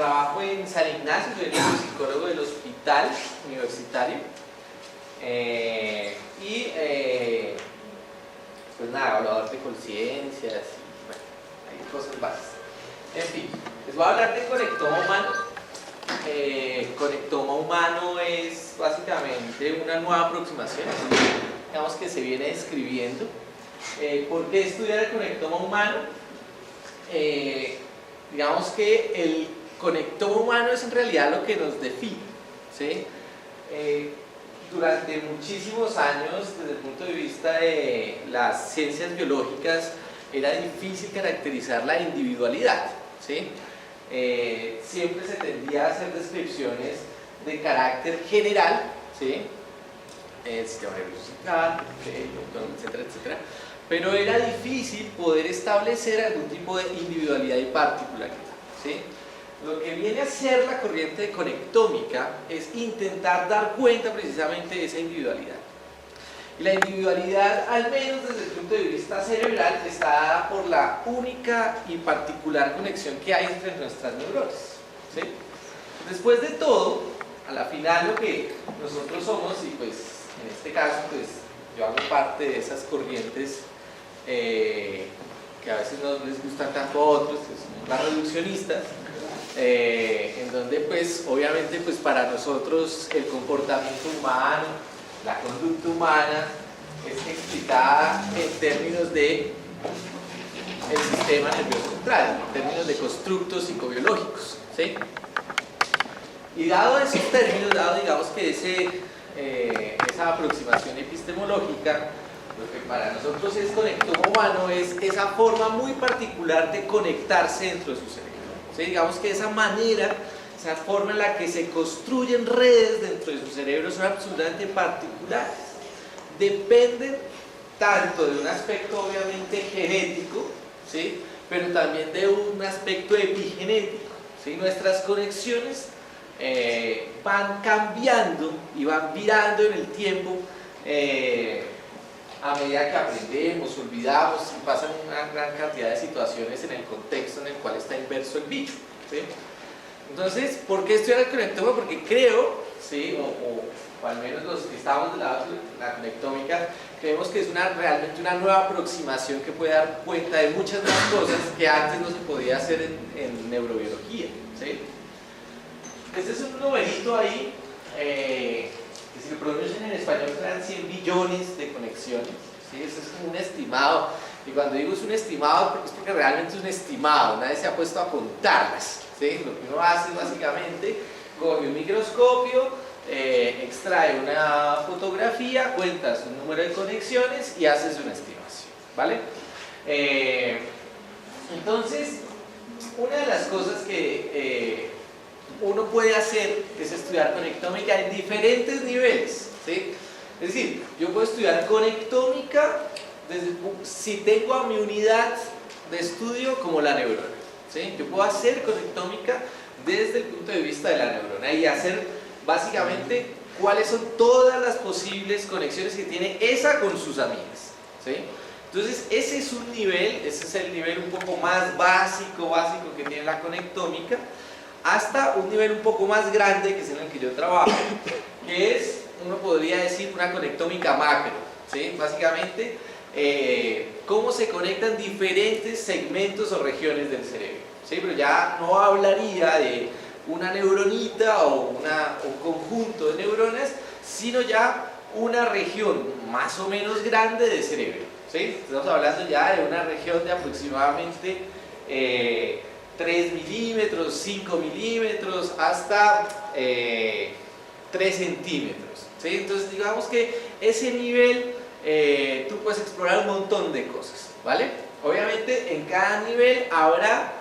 trabajo en San Ignacio, soy el psicólogo del hospital universitario. Pues nada, hablador de conciencias y bueno, hay cosas básicas. En fin, les voy a hablar de conectoma humano. Conectoma humano es básicamente una nueva aproximación, digamos, que se viene describiendo. ¿Por qué estudiar el conectoma humano? Digamos que el conectoma humano es en realidad lo que nos define, ¿sí? Durante muchísimos años, desde el punto de vista de las ciencias biológicas, era difícil caracterizar la individualidad, ¿sí? Siempre se tendía a hacer descripciones de carácter general, ¿sí? El sistema nervioso, etcétera, etcétera, pero era difícil poder establecer algún tipo de individualidad y particularidad, ¿sí? Lo que viene a ser la corriente de conectómica es intentar dar cuenta precisamente de esa individualidad. Y la individualidad, al menos desde el punto de vista cerebral, está dada por la única y particular conexión que hay entre nuestras neuronas, ¿sí? Después de todo, a la final lo que nosotros somos, y pues en este caso pues yo hago parte de esas corrientes que a veces no les gustan tanto a otros, que son las reduccionistas, en donde pues obviamente pues para nosotros el comportamiento humano, la conducta humana es explicada en términos de el sistema nervioso central, en términos de constructos psicobiológicos, ¿sí? Y dado esos términos, dado digamos que esa aproximación epistemológica, lo que para nosotros es conectoma humano es esa forma muy particular de conectarse dentro de su cerebro, ¿sí? Digamos que esa manera, esa forma en la que se construyen redes dentro de su cerebro son absolutamente particulares. Dependen tanto de un aspecto obviamente genético, ¿sí? Pero también de un aspecto epigenético, ¿sí? Nuestras conexiones van cambiando y van virando en el tiempo a medida que aprendemos, olvidamos y pasan una gran cantidad de situaciones en el contexto en el cual está inverso el bicho, ¿sí? Entonces, ¿por qué estudiar el conectoma? Porque creo, ¿sí? o al menos los que estamos del lado de la conectómica, creemos que es realmente una nueva aproximación que puede dar cuenta de muchas más cosas que antes no se podía hacer en neurobiología, ¿sí? Este es un numerito ahí, que si lo pronuncian en español serán 100 billones de conexiones, ¿sí? Eso es como un estimado, y cuando digo es un estimado es porque realmente es un estimado, nadie se ha puesto a contarlas, ¿sí? Lo que uno hace es básicamente coge un microscopio, extrae una fotografía, cuentas un número de conexiones y haces una estimación, ¿vale? Entonces, una de las cosas que uno puede hacer es estudiar conectómica en diferentes niveles, ¿sí? Es decir, yo puedo estudiar conectómica si tengo a mi unidad de estudio como la neurona, ¿sí? Yo puedo hacer conectómica desde el punto de vista de la neurona y hacer básicamente cuáles son todas las posibles conexiones que tiene esa con sus amigas, ¿sí? Entonces ese es un nivel, ese es el nivel un poco más básico que tiene la conectómica, hasta un nivel un poco más grande, que es en el que yo trabajo, que es, uno podría decir, una conectómica macro, ¿sí? Básicamente cómo se conectan diferentes segmentos o regiones del cerebro, ¿sí? Pero ya no hablaría de una neuronita o un conjunto de neuronas, sino ya una región más o menos grande de cerebro, ¿sí? Estamos hablando ya de una región de aproximadamente 3 milímetros, 5 milímetros, hasta 3 centímetros, ¿sí? Entonces digamos que ese nivel tú puedes explorar un montón de cosas, ¿vale? Obviamente en cada nivel habrá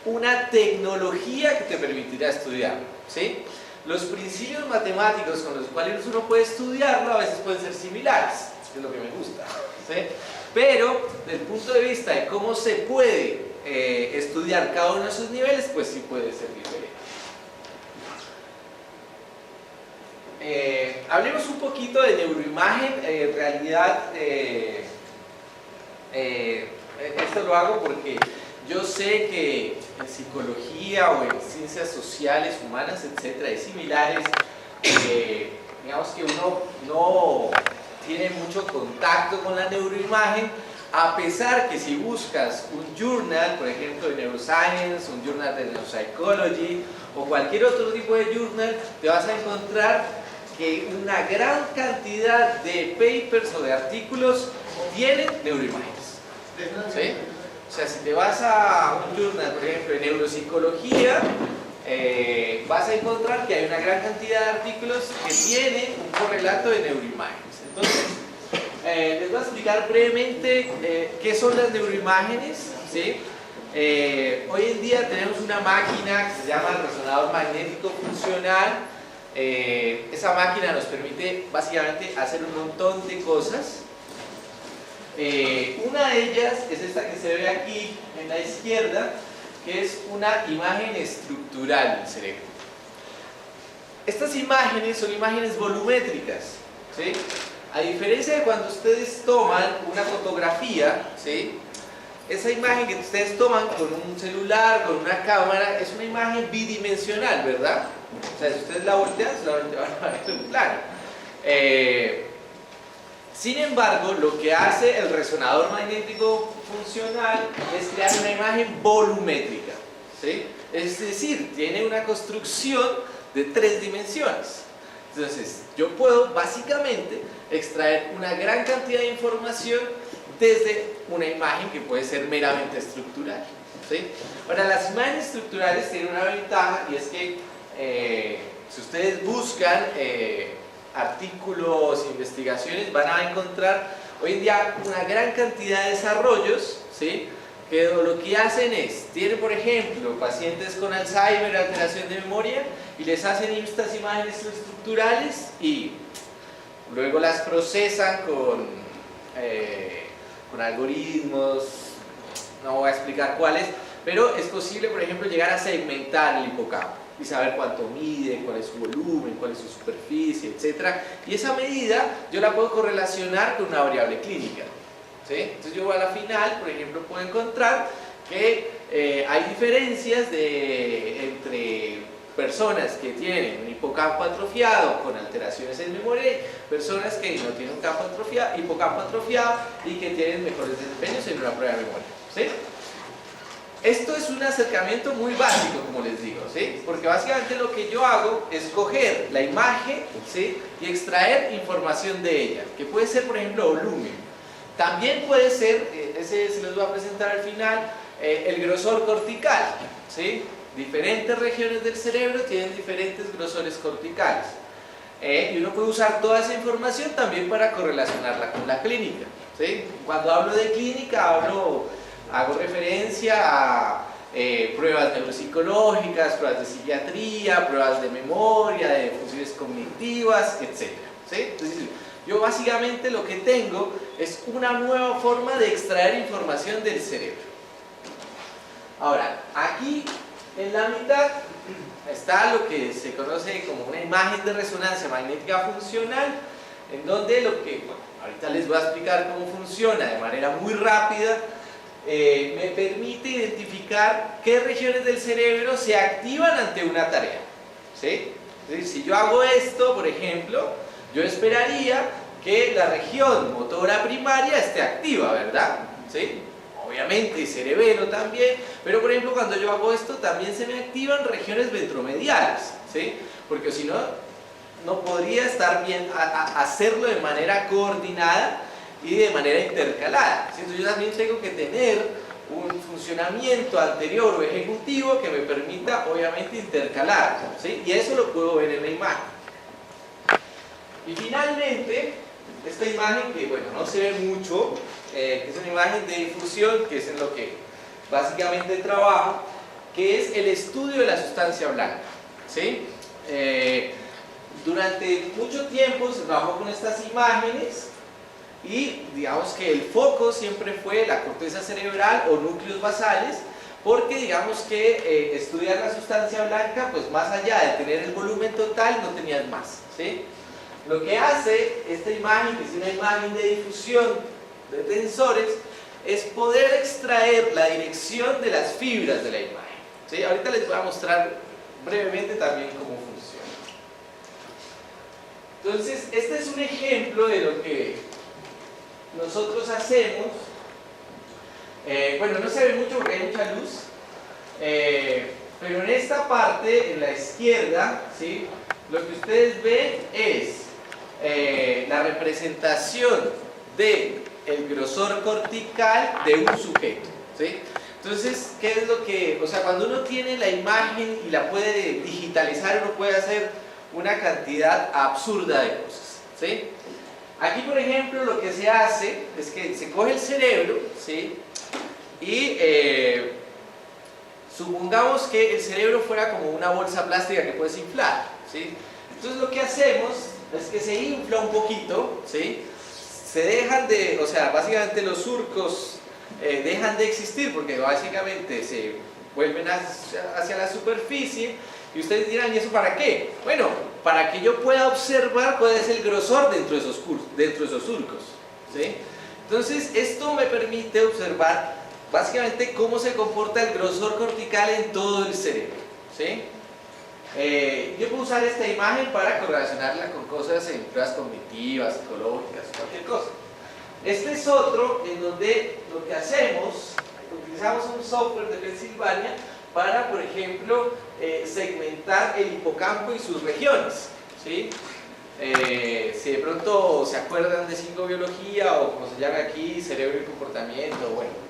una tecnología que te permitirá estudiarlo, ¿sí? Los principios matemáticos con los cuales uno puede estudiarlo a veces pueden ser similares, que es lo que me gusta, ¿sí? Pero desde el punto de vista de cómo se puede estudiar cada uno de esos niveles, pues sí puede ser diferente. Hablemos un poquito de neuroimagen. En realidad esto lo hago porque yo sé que en psicología o en ciencias sociales, humanas, etcétera, y similares, digamos que uno no tiene mucho contacto con la neuroimagen, a pesar que si buscas un journal, por ejemplo, de neuroscience, un journal de neuropsychology o cualquier otro tipo de journal, te vas a encontrar que una gran cantidad de papers o de artículos tienen neuroimágenes. ¿Sí? O sea, si te vas a un journal, por ejemplo, de neuropsicología, vas a encontrar que hay una gran cantidad de artículos que tienen un correlato de neuroimágenes. Entonces, les voy a explicar brevemente qué son las neuroimágenes. ¿Sí? Hoy en día tenemos una máquina que se llama el resonador magnético funcional. Esa máquina nos permite básicamente hacer un montón de cosas. Una de ellas es esta que se ve aquí en la izquierda, que es una imagen estructural del cerebro. Estas imágenes son imágenes volumétricas, ¿sí? A diferencia de cuando ustedes toman una fotografía, ¿sí? Esa imagen que ustedes toman con un celular, con una cámara, es una imagen bidimensional, ¿verdad? O sea, si ustedes la voltean, solamente van a ver un plano. Sin embargo, lo que hace el resonador magnético funcional es crear una imagen volumétrica, ¿sí? Es decir, tiene una construcción de 3 dimensiones. Entonces, yo puedo básicamente extraer una gran cantidad de información desde una imagen que puede ser meramente estructural, ¿sí? Ahora, las imágenes estructurales tienen una ventaja, y es que si ustedes buscan artículos, investigaciones, van a encontrar hoy en día una gran cantidad de desarrollos, ¿sí? Que lo que hacen es, tienen por ejemplo pacientes con Alzheimer, alteración de memoria, y les hacen estas imágenes estructurales y luego las procesan con algoritmos, no voy a explicar cuáles, pero es posible por ejemplo llegar a segmentar el hipocampo y saber cuánto mide, cuál es su volumen, cuál es su superficie, etc. Y esa medida yo la puedo correlacionar con una variable clínica, ¿sí? Entonces yo a la final, por ejemplo, puedo encontrar que hay diferencias entre personas que tienen un hipocampo atrofiado con alteraciones en memoria y personas que no tienen un hipocampo atrofiado y que tienen mejores desempeños en una prueba de memoria, ¿sí? Esto es un acercamiento muy básico, como les digo, ¿sí? Porque básicamente lo que yo hago es coger la imagen, ¿sí? Y extraer información de ella, que puede ser, por ejemplo, volumen. También puede ser, ese se los voy a presentar al final, el grosor cortical, ¿sí? Diferentes regiones del cerebro tienen diferentes grosores corticales. Y uno puede usar toda esa información también para correlacionarla con la clínica, ¿sí? Cuando hablo de clínica, hago referencia a pruebas neuropsicológicas, pruebas de psiquiatría, pruebas de memoria, de funciones cognitivas, etc. ¿Sí? Entonces, yo básicamente lo que tengo es una nueva forma de extraer información del cerebro. Ahora, aquí en la mitad está lo que se conoce como una imagen de resonancia magnética funcional, en donde ahorita les voy a explicar cómo funciona de manera muy rápida. Me permite identificar qué regiones del cerebro se activan ante una tarea, ¿sí? Es decir, si yo hago esto, por ejemplo, yo esperaría que la región motora primaria esté activa, ¿verdad? ¿Sí? Obviamente cerebelo también, pero por ejemplo cuando yo hago esto también se me activan regiones ventromediales, ¿sí? Porque si no, no podría estar bien hacerlo de manera coordinada y de manera intercalada. Entonces yo también tengo que tener un funcionamiento anterior o ejecutivo que me permita obviamente intercalar, ¿sí? Y eso lo puedo ver en la imagen. Y finalmente, esta imagen que bueno, no se ve mucho, es una imagen de difusión, que es en lo que básicamente trabajo, que es el estudio de la sustancia blanca, ¿sí? Durante mucho tiempo se trabajó con estas imágenes y digamos que el foco siempre fue la corteza cerebral o núcleos basales, porque digamos que estudiar la sustancia blanca, pues más allá de tener el volumen total, no tenías más, ¿sí? Lo que hace esta imagen, que es una imagen de difusión de tensores, es poder extraer la dirección de las fibras de la imagen, ¿sí? Ahorita les voy a mostrar brevemente también cómo funciona. Entonces, este es un ejemplo de lo que nosotros hacemos. Bueno, no se ve mucho porque hay mucha luz, pero en esta parte, en la izquierda, ¿sí?, lo que ustedes ven es la representación del grosor cortical de un sujeto, ¿sí? Entonces, ¿qué es lo que...? O sea, cuando uno tiene la imagen y la puede digitalizar, uno puede hacer una cantidad absurda de cosas, ¿sí? Aquí, por ejemplo, lo que se hace es que se coge el cerebro, ¿sí?, y supongamos que el cerebro fuera como una bolsa plástica que puedes inflar, ¿sí? Entonces lo que hacemos es que se infla un poquito, ¿sí? Se dejan de, o sea, básicamente los surcos dejan de existir porque básicamente se vuelven hacia la superficie. Y ustedes dirán, ¿y eso para qué? Bueno, para que yo pueda observar cuál es el grosor dentro de esos surcos, ¿sí? Entonces esto me permite observar básicamente cómo se comporta el grosor cortical en todo el cerebro, ¿sí? Yo puedo usar esta imagen para correlacionarla con cosas en pruebas cognitivas, psicológicas, cualquier cosa. Este es otro en donde lo que hacemos, utilizamos un software de Pensilvania para, por ejemplo, segmentar el hipocampo y sus regiones, ¿sí? Si de pronto se acuerdan de psicobiología o como se llama aquí, cerebro y comportamiento, bueno.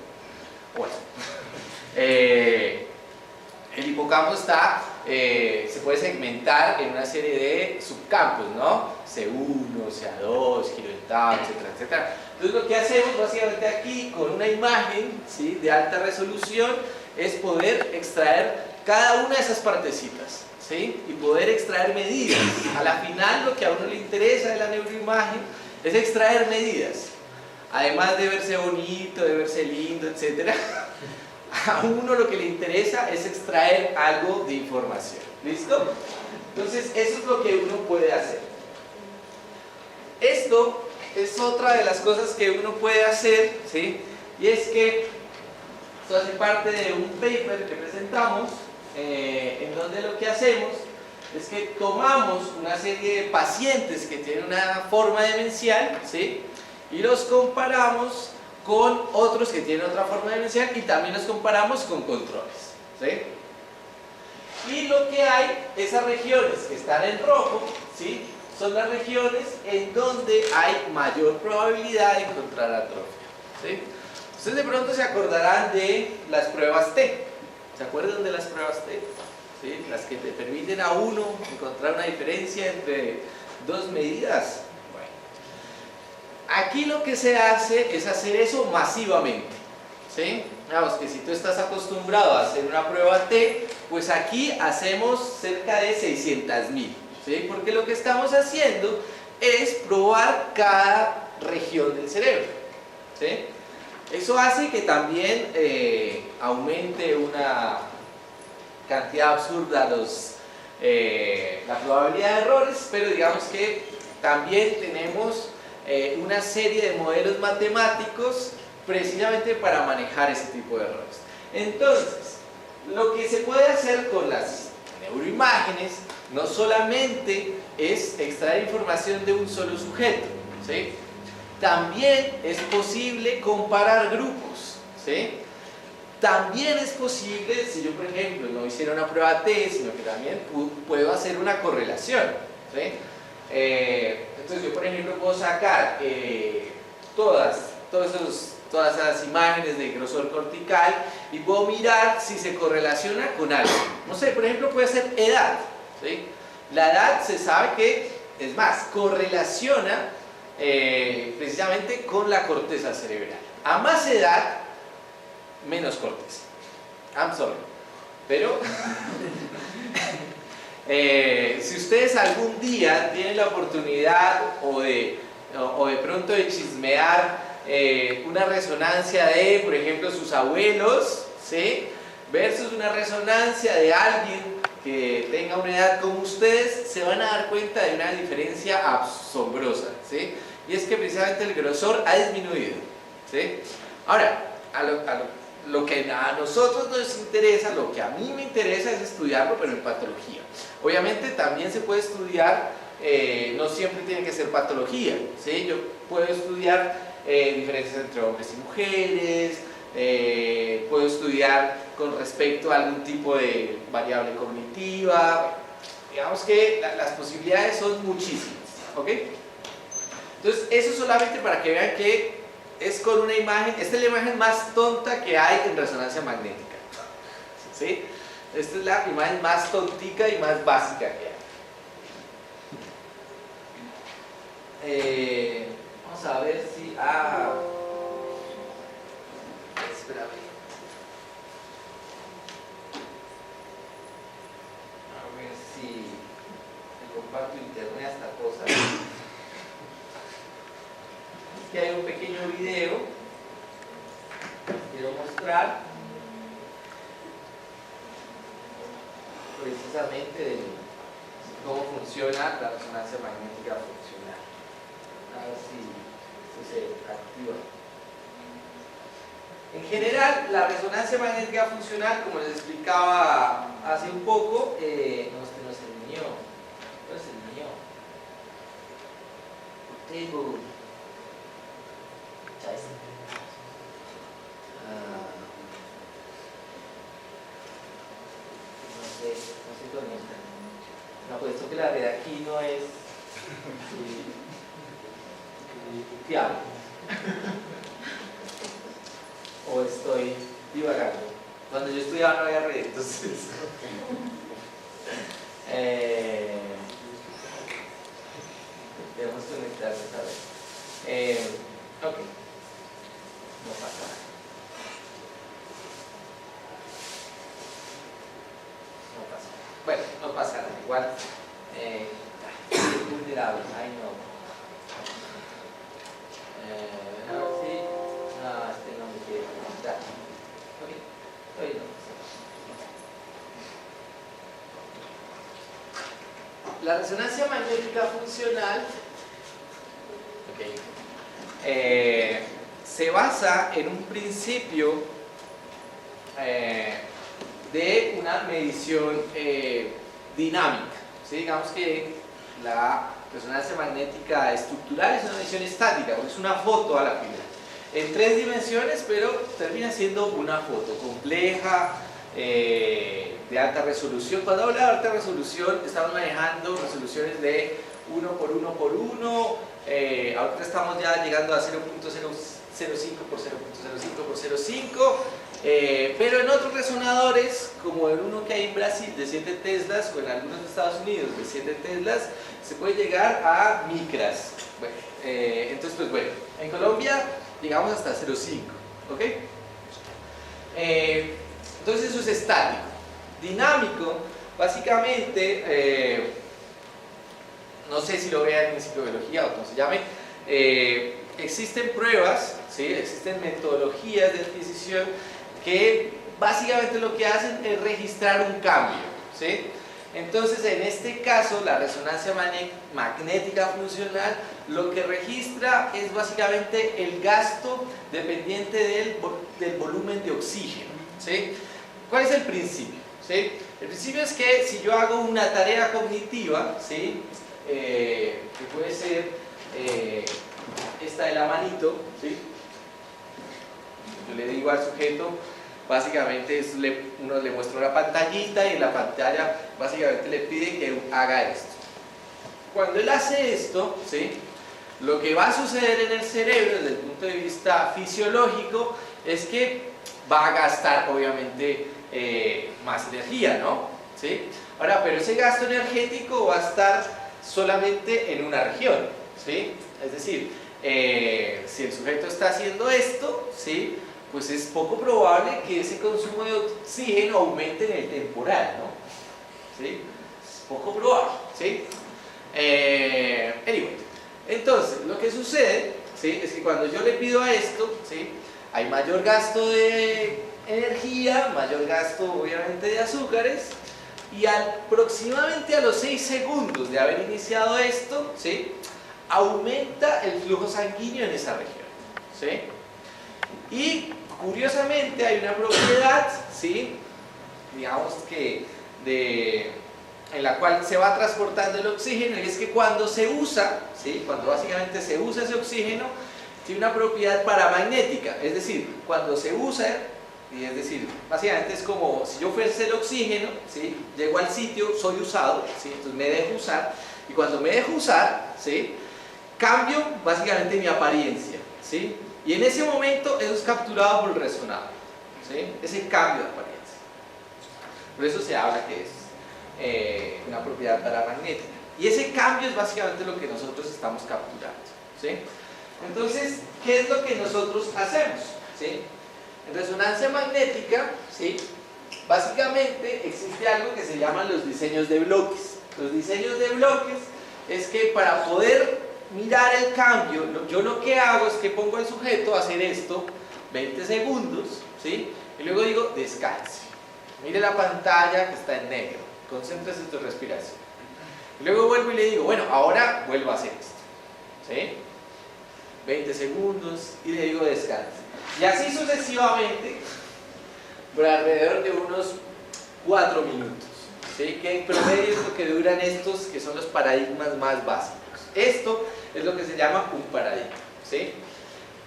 El hipocampo está, se puede segmentar en una serie de subcampos, ¿no? C1, CA2, giro dental, etcétera, etcétera. Entonces lo que hacemos básicamente aquí con una imagen, ¿sí?, de alta resolución es poder extraer cada una de esas partecitas, ¿sí?, y poder extraer medidas. A la final lo que a uno le interesa de la neuroimagen es extraer medidas. Además de verse bonito, de verse lindo, etcétera, a uno lo que le interesa es extraer algo de información. ¿Listo? Entonces, eso es lo que uno puede hacer. Esto es otra de las cosas que uno puede hacer, ¿sí? Y es que esto hace parte de un paper que presentamos, en donde lo que hacemos es que tomamos una serie de pacientes que tienen una forma demencial, ¿sí?, y los comparamos con otros que tienen otra forma demencial y también los comparamos con controles, ¿sí? Y lo que hay, esas regiones que están en rojo, ¿sí?, son las regiones en donde hay mayor probabilidad de encontrar atrofia, ¿sí? Ustedes de pronto se acordarán de las pruebas T. ¿Se acuerdan de las pruebas T? ¿Sí? Las que te permiten a uno encontrar una diferencia entre dos medidas. Aquí lo que se hace es hacer eso masivamente, ¿sí? Digamos que si tú estás acostumbrado a hacer una prueba T, pues aquí hacemos cerca de 600.000, ¿sí? Porque lo que estamos haciendo es probar cada región del cerebro, ¿sí? Eso hace que también aumente una cantidad absurda la probabilidad de errores, pero digamos que también tenemos una serie de modelos matemáticos precisamente para manejar ese tipo de errores. Entonces, lo que se puede hacer con las neuroimágenes no solamente es extraer información de un solo sujeto, ¿sí? También es posible comparar grupos, ¿sí? También es posible, si yo por ejemplo no hiciera una prueba T, sino que también puedo hacer una correlación, ¿sí? Entonces yo por ejemplo puedo sacar todas esas imágenes de grosor cortical y puedo mirar si se correlaciona con algo. No sé, por ejemplo puede ser edad, ¿sí? La edad se sabe que, es más, correlaciona precisamente con la corteza cerebral. A más edad, menos corteza. I'm sorry. Pero si ustedes algún día tienen la oportunidad o de pronto de chismear una resonancia de, por ejemplo, sus abuelos, ¿sí?, versus una resonancia de alguien que tenga una edad como ustedes, se van a dar cuenta de una diferencia asombrosa, ¿sí? Y es que precisamente el grosor ha disminuido, ¿sí? Ahora, lo que a nosotros nos interesa, lo que a mí me interesa es estudiarlo, pero en patología. Obviamente también se puede estudiar, no siempre tiene que ser patología, ¿sí? Yo puedo estudiar diferencias entre hombres y mujeres, puedo estudiar con respecto a algún tipo de variable cognitiva. Digamos que las posibilidades son muchísimas, ¿ok? Entonces, eso solamente para que vean que es con una imagen, esta es la imagen más tonta que hay en resonancia magnética, ¿sí? Esta es la imagen más tontica y más básica que hay. Vamos a ver si... espérame. A ver si le comparto internet a esta cosa. Aquí hay un pequeño video que quiero mostrar precisamente de cómo funciona la resonancia magnética funcional. A ver si esto se activa. En general, la resonancia magnética funcional, como les explicaba hace un poco, no, este no es el mío, no es el mío. Tengo no sé con esta. No, pues esto que la red aquí no es fiable. O estoy divagando. Cuando yo estudiaba no había red, entonces. Debemos conectarnos a ver. Ok. No pasa nada. No pasa nada. Bueno, no pasa nada. Igual es vulnerable. Ay, no. A ver si. No, este no me quiere conectar. Ok. Hoy no pasa nada. La resonancia magnética funcional. Ok. Se basa en un principio de una medición dinámica, ¿sí? Digamos que la resonancia magnética estructural es una medición estática, es una foto a la fibra en 3 dimensiones, pero termina siendo una foto compleja, de alta resolución. Cuando hablo de alta resolución estamos manejando resoluciones de 1 por 1 por 1. Ahorita estamos ya llegando a 0.005 por 0.05 por 0.5, pero en otros resonadores, como el uno que hay en Brasil de 7 teslas o en algunos de Estados Unidos de 7 teslas, se puede llegar a micras. Bueno, entonces, pues bueno, en Colombia llegamos hasta 0.5, ¿ok? Entonces eso es estático. Dinámico, básicamente, no sé si lo vean en psicobiología o como se llame, existen pruebas, ¿sí? Existen metodologías de adquisición que básicamente lo que hacen es registrar un cambio, ¿sí? Entonces, en este caso, la resonancia magnética funcional lo que registra es básicamente el gasto dependiente del volumen de oxígeno, ¿sí? ¿Cuál es el principio? ¿Sí? El principio es que si yo hago una tarea cognitiva, ¿sí? Que puede ser esta de la manito, ¿sí? Yo le digo al sujeto, básicamente uno le muestra una pantallita y en la pantalla básicamente le pide que haga esto. Cuando él hace esto, ¿sí? Lo que va a suceder en el cerebro desde el punto de vista fisiológico es que va a gastar obviamente más energía, ¿no? ¿Sí? Ahora, pero ese gasto energético va a estar solamente en una región, ¿sí? Es decir, si el sujeto está haciendo esto, ¿sí? Pues es poco probable que ese consumo de oxígeno aumente en el temporal, ¿no? ¿Sí? Es poco probable, ¿sí? Anyway, entonces, lo que sucede, ¿sí? Es que cuando yo le pido a esto, ¿sí? Hay mayor gasto de energía, mayor gasto obviamente de azúcares, y aproximadamente a los 6 segundos de haber iniciado esto, ¿sí? Aumenta el flujo sanguíneo en esa región, ¿sí? Y curiosamente hay una propiedad, ¿sí? Digamos que en la cual se va transportando el oxígeno, y es que cuando se usa, ¿sí? Cuando básicamente se usa ese oxígeno, tiene una propiedad paramagnética, es decir, cuando se usa, y es decir, básicamente es como si yo fuese el oxígeno, ¿sí? Llego al sitio, soy usado, ¿sí? Entonces me dejo usar, y cuando me dejo usar, ¿sí? Cambio básicamente mi apariencia, ¿sí? Y en ese momento eso es capturado por el resonador, ¿sí? Ese cambio de apariencia. Por eso se habla que es una propiedad paramagnética. Y ese cambio es básicamente lo que nosotros estamos capturando, ¿sí? Entonces, ¿qué es lo que nosotros hacemos? ¿Sí? En resonancia magnética, ¿sí? Básicamente existe algo que se llaman los diseños de bloques. Los diseños de bloques es que para poder mirar el cambio, yo lo que hago es que pongo al sujeto a hacer esto 20 segundos, ¿sí? Y luego digo, descanse. Mire la pantalla que está en negro, concéntrese en tu respiración. Y luego vuelvo y le digo, bueno, ahora vuelvo a hacer esto, ¿sí? 20 segundos y le digo descanse. Y así sucesivamente por alrededor de unos 4 minutos, ¿sí? Que en promedio es lo que duran estos, que son los paradigmas más básicos. Esto es lo que se llama un paradigma, ¿sí?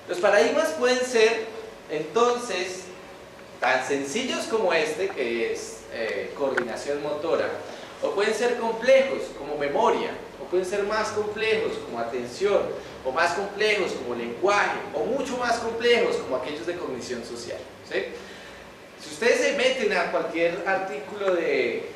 Los paradigmas pueden ser, entonces, tan sencillos como este, que es coordinación motora, o pueden ser complejos, como memoria, o pueden ser más complejos, como atención, o más complejos, como lenguaje, o mucho más complejos, como aquellos de cognición social, ¿sí? Si ustedes se meten a cualquier artículo de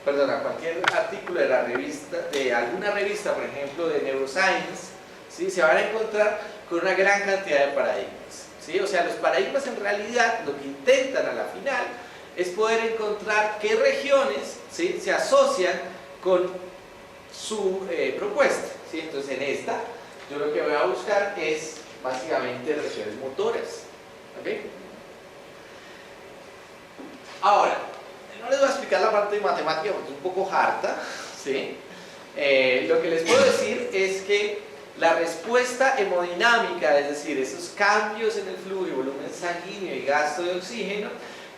cualquier artículo de la revista, de alguna revista, por ejemplo, de Neuroscience, ¿sí? Se van a encontrar con una gran cantidad de paradigmas, ¿sí? O sea, los paradigmas en realidad lo que intentan a la final es poder encontrar qué regiones, ¿sí? Se asocian con su propuesta, ¿sí? Entonces en esta, yo lo que voy a buscar es básicamente regiones motoras, ¿ok? Ahora, no les voy a explicar la parte de matemática porque es un poco harta, ¿sí? Lo que les puedo decir es que la respuesta hemodinámica, es decir, esos cambios en el flujo y volumen sanguíneo y gasto de oxígeno,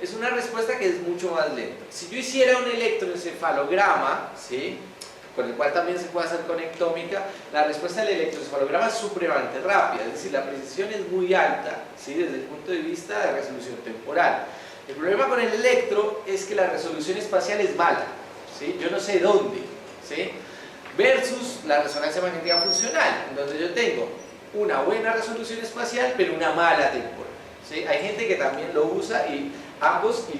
es una respuesta que es mucho más lenta. Si yo hiciera un electroencefalograma, ¿sí? Con el cual también se puede hacer conectómica, la respuesta del electroencefalograma es supremamente rápida, es decir, la precisión es muy alta, ¿sí? Desde el punto de vista de resolución temporal. El problema con el electro es que la resolución espacial es mala, ¿sí? Yo no sé dónde, ¿sí? Versus la resonancia magnética funcional, en donde yo tengo una buena resolución espacial, pero una mala temporal, ¿sí? Hay gente que también lo usa y ambos y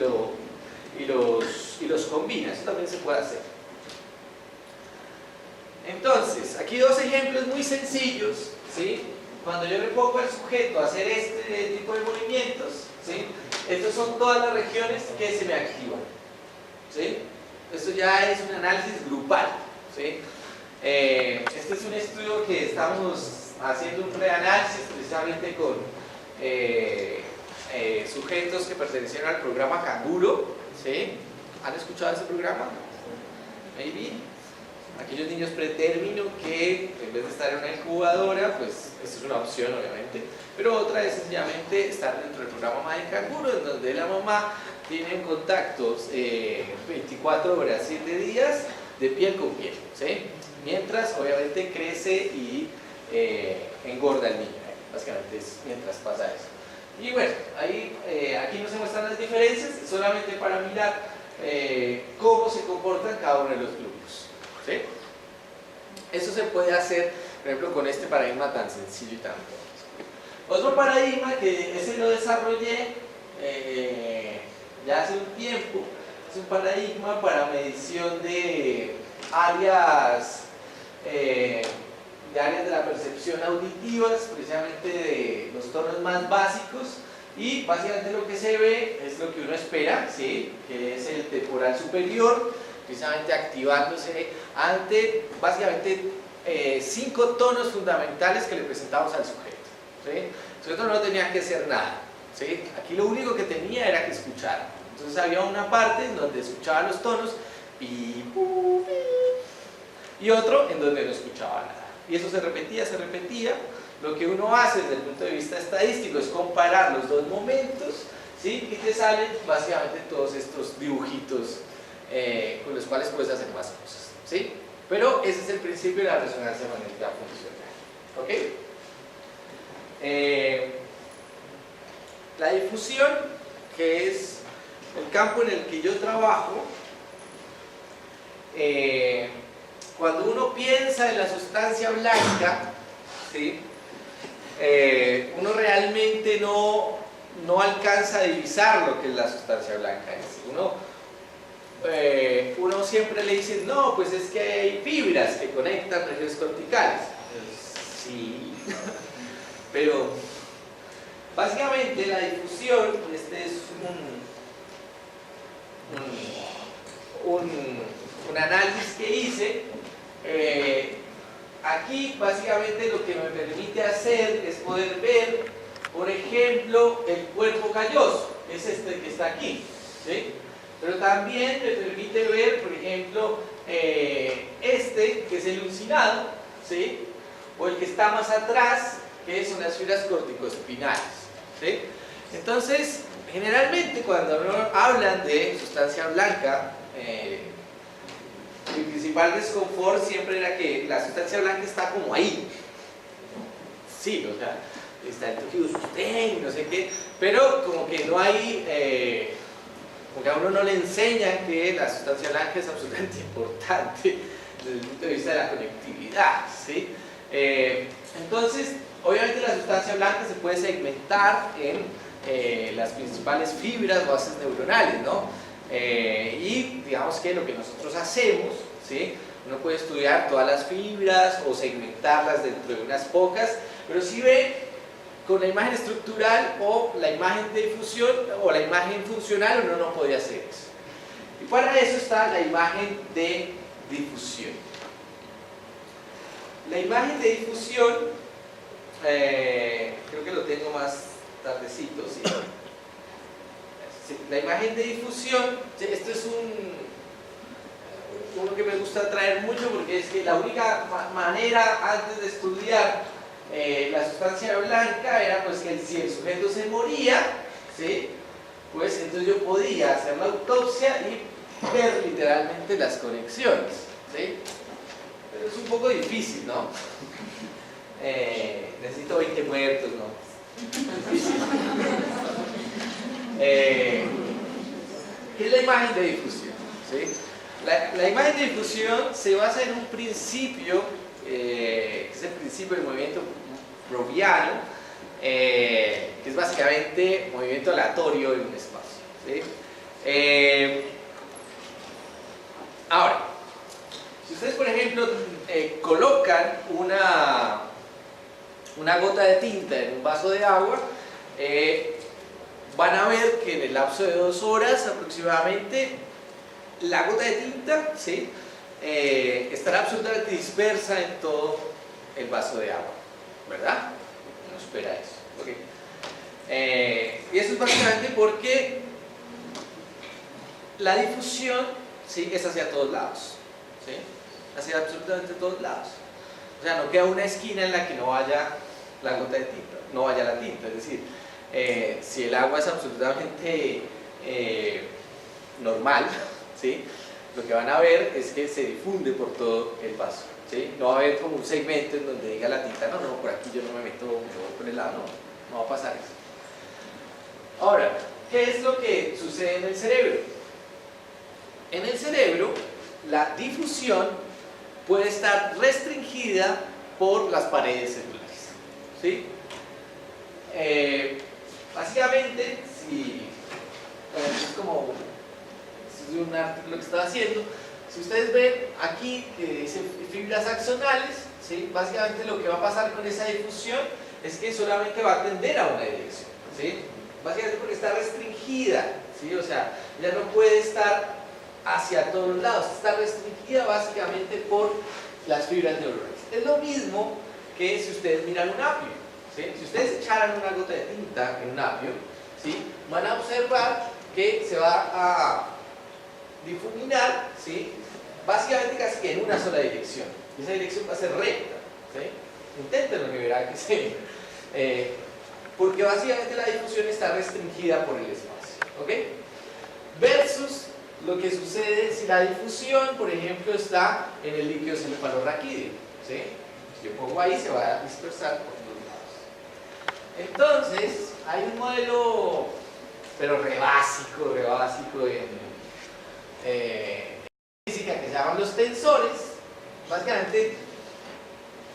los combina, eso también se puede hacer. Entonces, aquí dos ejemplos muy sencillos, ¿sí? Cuando yo le pongo al sujeto a hacer este tipo de movimientos, ¿sí? Estas son todas las regiones que se me activan, ¿sí? Esto ya es un análisis grupal, ¿sí? Este es un estudio que estamos haciendo un reanálisis precisamente con sujetos que pertenecieron al programa Canguro, ¿sí? ¿Han escuchado ese programa? Maybe. Aquellos niños pretérmino que en vez de estar en una incubadora, pues esto es una opción obviamente, pero otra es sencillamente estar dentro del programa Mamá de Canguro, en donde la mamá tiene contactos 24 horas, 7 días, de piel con piel, ¿sí? Mientras obviamente crece y engorda el niño, básicamente es mientras pasa eso. Y bueno, ahí, aquí no se muestran las diferencias, solamente para mirar cómo se comportan cada uno de los grupos, ¿sí? Eso se puede hacer, por ejemplo, con este paradigma tan sencillo y tan corto. Otro paradigma que ese lo desarrollé ya hace un tiempo, es un paradigma para medición de áreas de la percepción auditivas, precisamente de los tonos más básicos, y básicamente lo que se ve es lo que uno espera, ¿sí? Que es el temporal superior, precisamente activándose ante básicamente 5 tonos fundamentales que le presentamos al sujeto, ¿sí? El sujeto no tenía que hacer nada, ¿sí? Aquí lo único que tenía era que escuchar. Entonces había una parte en donde escuchaba los tonos y otro en donde no escuchaba nada. Y eso se repetía lo que uno hace desde el punto de vista estadístico es comparar los dos momentos, ¿sí? Y te salen básicamente todos estos dibujitos con los cuales puedes hacer más cosas, ¿sí? Pero ese es el principio de la resonancia magnética funcional, ¿ok? La difusión, que es el campo en el que yo trabajo, cuando uno piensa en la sustancia blanca, ¿sí? Uno realmente no alcanza a divisar lo que es la sustancia blanca. Uno siempre le dice, no, pues es que hay fibras que conectan regiones corticales. Sí, pero básicamente la difusión, este es un análisis que hice. Aquí básicamente lo que me permite hacer es poder ver, por ejemplo, el cuerpo calloso, que es este que está aquí, ¿sí? Pero también me permite ver, por ejemplo, este que es el uncinado, ¿sí? O el que está más atrás, que son las fibras corticoespinales, ¿sí? Entonces, generalmente cuando hablan de sustancia blanca, mi principal desconfort siempre era que la sustancia blanca está como ahí. Sí, o sea, está el tejido sostén, no sé qué, pero como que no hay, como que a uno no le enseñan que la sustancia blanca es absolutamente importante desde el punto de vista de la conectividad, ¿sí? Entonces, obviamente la sustancia blanca se puede segmentar en las principales fibras o bases neuronales, ¿no? Y digamos que lo que nosotros hacemos, ¿sí? Uno puede estudiar todas las fibras o segmentarlas dentro de unas pocas, pero si ve con la imagen estructural o la imagen de difusión o la imagen funcional, uno no podía hacer eso. Y para eso está la imagen de difusión. La imagen de difusión, creo que lo tengo más tardecito, ¿sí? La imagen de difusión, esto es uno que me gusta traer mucho porque es que la única manera antes de estudiar la sustancia blanca era pues que si el sujeto se moría, ¿sí? Pues entonces yo podía hacer la autopsia y ver literalmente las conexiones, ¿sí? Pero es un poco difícil, ¿no? Necesito 20 muertos, ¿no? Es difícil. ¿Qué es la imagen de difusión? ¿Sí? La imagen de difusión se basa en un principio, que es el principio del movimiento browniano, que es básicamente movimiento aleatorio en un espacio, ¿sí? Ahora, si ustedes, por ejemplo, colocan una gota de tinta en un vaso de agua, van a ver que en el lapso de 2 horas aproximadamente la gota de tinta, ¿sí? Estará absolutamente dispersa en todo el vaso de agua, ¿verdad? No espera eso, ¿okay? Y eso es básicamente porque la difusión, ¿sí? Es hacia todos lados, ¿sí? Hacia absolutamente todos lados. O sea, no queda una esquina en la que no vaya la gota de tinta, no vaya la tinta, es decir, si el agua es absolutamente normal, ¿sí? Lo que van a ver es que se difunde por todo el vaso, ¿sí? No va a haber como un segmento en donde diga la tinta, no, por aquí yo no me meto, me voy por el lado, no va a pasar eso. Ahora, ¿qué es lo que sucede en el cerebro? En el cerebro, la difusión puede estar restringida por las paredes celulares, ¿sí? Básicamente, es como un artículo que estaba haciendo, si ustedes ven aquí que dice fibras axonales, ¿sí? Básicamente lo que va a pasar con esa difusión es que solamente va a tender a una dirección, ¿sí? Básicamente porque está restringida, ¿sí? O sea, ya no puede estar hacia todos lados, está restringida básicamente por las fibras neuronales. Es lo mismo que si ustedes miran un apio, ¿sí? Si ustedes echaran una gota de tinta en un apio, ¿sí? Van a observar que se va a difuminar, ¿sí? Básicamente casi que en una sola dirección, y esa dirección va a ser recta, ¿sí? inténtenlo y verán que sí. Porque básicamente la difusión está restringida por el espacio, ¿ok? Versus lo que sucede si la difusión, por ejemplo, está en el líquido cefalorraquídeo, ¿sí? Si yo pongo ahí, se va a dispersar por todos lados. Entonces, hay un modelo, pero re básico en física que se llaman los tensores. Básicamente,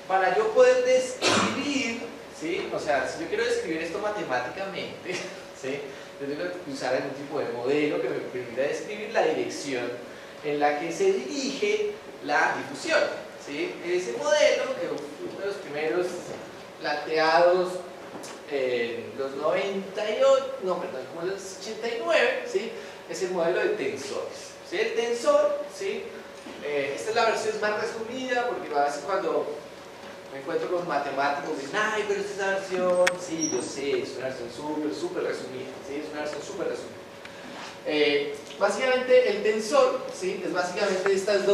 para yo poder describir, ¿sí? O sea, si yo quiero describir esto matemáticamente, ¿sí? Yo tengo que usar algún tipo de modelo que me permita describir la dirección en la que se dirige la difusión, ¿sí? Ese modelo, que fue uno de los primeros planteados en los 98, no, perdón, como en los 89, ¿sí? Es el modelo de tensores, ¿sí? El tensor, ¿sí? Esta es la versión más resumida, porque a veces cuando me encuentro con matemáticos dicen, ay, pero esta es la versión, sí, yo sé, es una versión súper resumida, ¿sí? Es una versión súper resumida. Básicamente el tensor, ¿sí? Es básicamente estos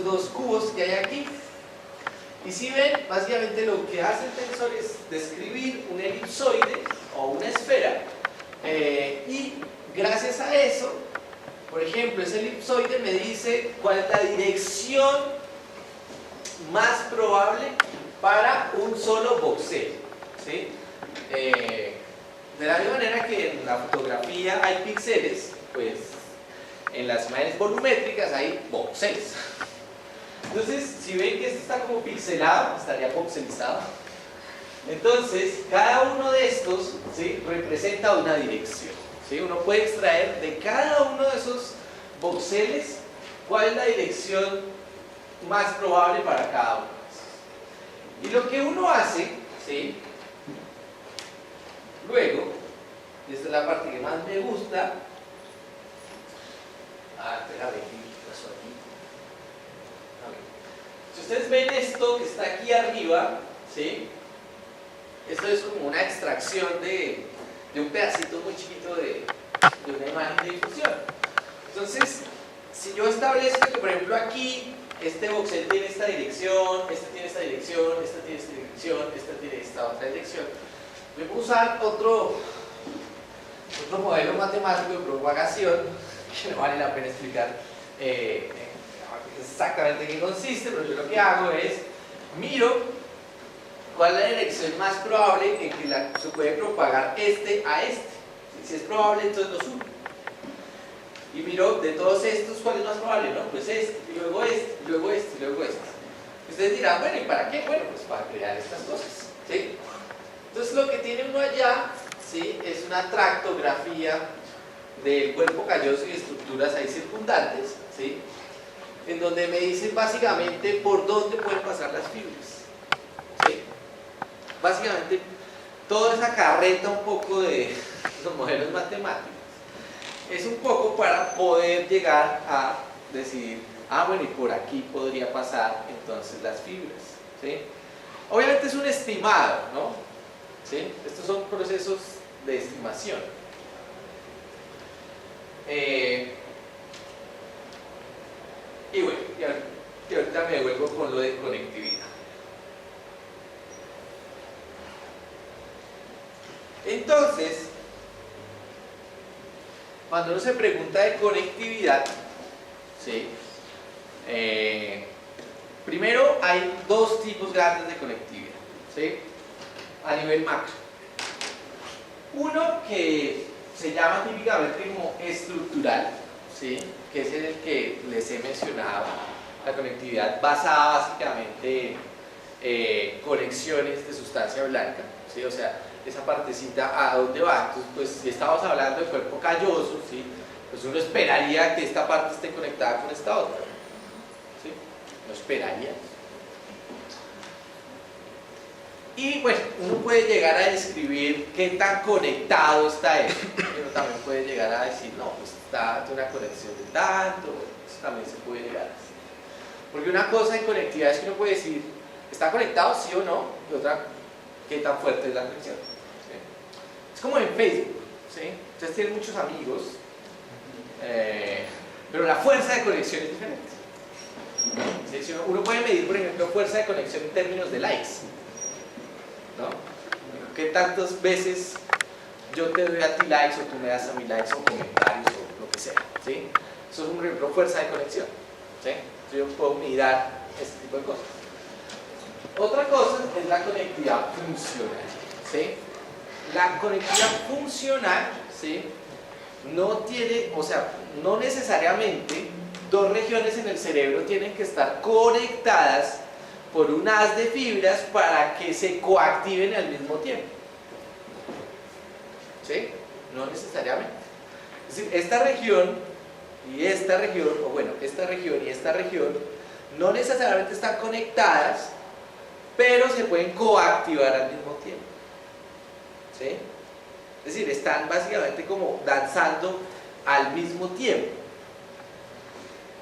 dos cubos que hay aquí. Y si ven, básicamente lo que hace el tensor es describir un elipsoide o una esfera. Y gracias a eso, por ejemplo, ese elipsoide me dice cuál es la dirección más probable para un solo voxel, ¿sí? De la misma manera que en la fotografía hay píxeles, pues en las imágenes volumétricas hay voxeles. Entonces, si ven que esto está como pixelado, estaría voxelizado. Entonces, cada uno de estos, ¿sí? Representa una dirección, ¿sí? Uno puede extraer de cada uno de esos voxeles cuál es la dirección más probable para cada uno. Y lo que uno hace, ¿sí? Luego, y esta es la parte que más me gusta. Espera, ¿qué pasó aquí? Si ustedes ven esto que está aquí arriba, ¿sí? Esto es como una extracción de un pedacito muy chiquito de una imagen de difusión. Entonces, si yo establezco que, por ejemplo, aquí este voxel tiene esta dirección, este tiene esta dirección, esta tiene esta dirección, esta tiene esta otra dirección, voy a usar otro modelo matemático de propagación que no vale la pena explicar exactamente en qué consiste, pero yo lo que hago es miro cuál es la dirección más probable en que se puede propagar este a este. Si es probable, entonces los uno. Y miro de todos estos cuál es más probable, ¿no? Pues este, y luego este, y luego este, y luego este. Ustedes dirán, bueno, ¿y para qué? Bueno, pues para crear estas cosas, ¿sí? Entonces lo que tiene uno allá, ¿sí? Es una tractografía del cuerpo calloso y estructuras ahí circundantes, ¿sí? En donde me dicen básicamente por dónde pueden pasar las fibras, ¿sí? Básicamente toda esa carreta un poco de los modelos matemáticos es un poco para poder llegar a decidir, bueno, y por aquí podría pasar entonces las fibras, ¿sí? Obviamente es un estimado, ¿no? ¿Sí? Estos son procesos de estimación. Y bueno, y ahorita me vuelvo con lo de conectividad. Entonces, cuando uno se pregunta de conectividad, ¿sí? Primero hay dos tipos grandes de conectividad, ¿sí? A nivel macro. Uno que se llama típicamente como estructural, ¿sí? Que es el que les he mencionado, la conectividad basada básicamente en conexiones de sustancia blanca, ¿sí? O sea, esa partecita a dónde va. Entonces, pues si estamos hablando de cuerpo calloso, ¿sí? Pues uno esperaría que esta parte esté conectada con esta otra, ¿sí? Lo esperaría. Y bueno, uno puede llegar a describir qué tan conectado está eso. Uno también puede llegar a decir, no, pues está de una conexión de tanto. Eso también se puede llegar a decir. Porque una cosa en conectividad es que uno puede decir, ¿está conectado sí o no? Y otra, ¿qué tan fuerte es la conexión? ¿Sí? Es como en Facebook, ¿sí? Ustedes tienen muchos amigos, pero la fuerza de conexión es diferente. ¿sí? Si uno puede medir, por ejemplo, fuerza de conexión en términos de likes, ¿no? ¿Qué tantas veces yo te doy a ti likes o tú me das a mí likes o comentarios o lo que sea? ¿Sí? Eso es un ejemplo de fuerza de conexión. ¿Sí? Entonces yo puedo mirar este tipo de cosas. Otra cosa es la conectividad funcional. ¿Sí? La conectividad funcional, ¿sí? No tiene, o sea, no necesariamente dos regiones en el cerebro tienen que estar conectadas por un haz de fibras para que se coactiven al mismo tiempo. ¿Sí? No necesariamente. Es decir, esta región y esta región, o bueno, esta región y esta región, no necesariamente están conectadas, pero se pueden coactivar al mismo tiempo. ¿Sí? Es decir, están básicamente como danzando al mismo tiempo.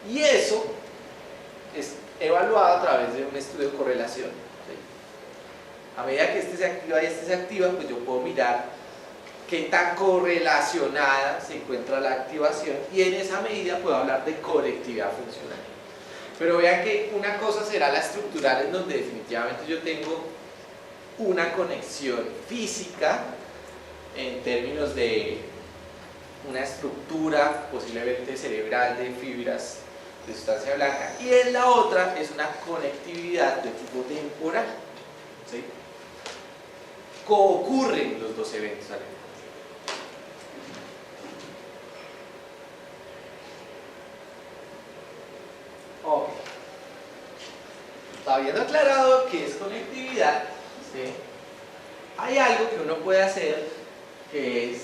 Y eso es evaluado a través de un estudio de correlación. ¿Sí? A medida que este se activa y este se activa, pues yo puedo mirar qué tan correlacionada se encuentra la activación y en esa medida puedo hablar de conectividad funcional. Pero vean que una cosa será la estructural, en donde definitivamente yo tengo una conexión física en términos de una estructura posiblemente cerebral de fibras de sustancia blanca, y en la otra es una conectividad de tipo temporal. ¿Sí? Ocurren los dos eventos al mismo. Ok. Habiendo aclarado qué es conectividad, ¿sí? Hay algo que uno puede hacer que es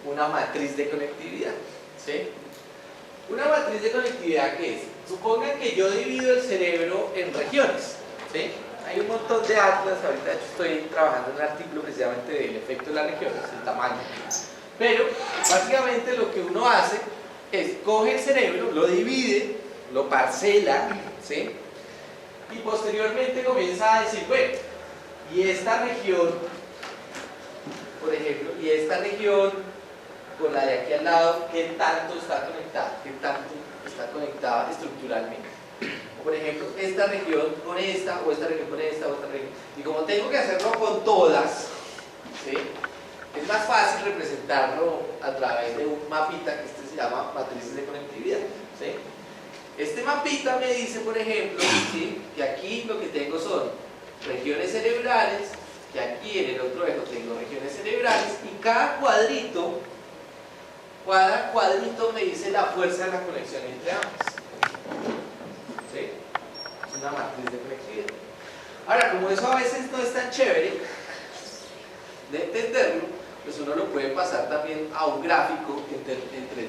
una matriz de conectividad. ¿Sí? Una matriz de conectividad, ¿qué es? Supongan que yo divido el cerebro en regiones. ¿Sí? Hay un montón de atlas, ahorita de hecho estoy trabajando en un artículo precisamente del efecto de las regiones, el tamaño. Pero básicamente lo que uno hace es coge el cerebro, lo divide, lo parcela, ¿sí? Y posteriormente comienza a decir, bueno, y esta región, por ejemplo, y esta región con la de aquí al lado, ¿qué tanto está conectada? ¿Qué tanto está conectada estructuralmente? O por ejemplo, esta región con esta, o esta región con esta, o esta región. Y como tengo que hacerlo con todas, ¿sí? Es más fácil representarlo a través de un mapita que se llama matrices de conectividad. ¿Sí? Este mapita me dice, por ejemplo, ¿sí? Que aquí lo que tengo son regiones cerebrales, que aquí en el otro eje tengo regiones cerebrales, y cada cuadrito me dice la fuerza de la conexión entre ambas. ¿Sí? Es una matriz de conectividad. Ahora, como eso a veces no es tan chévere de entenderlo, pues uno lo puede pasar también a un gráfico en 3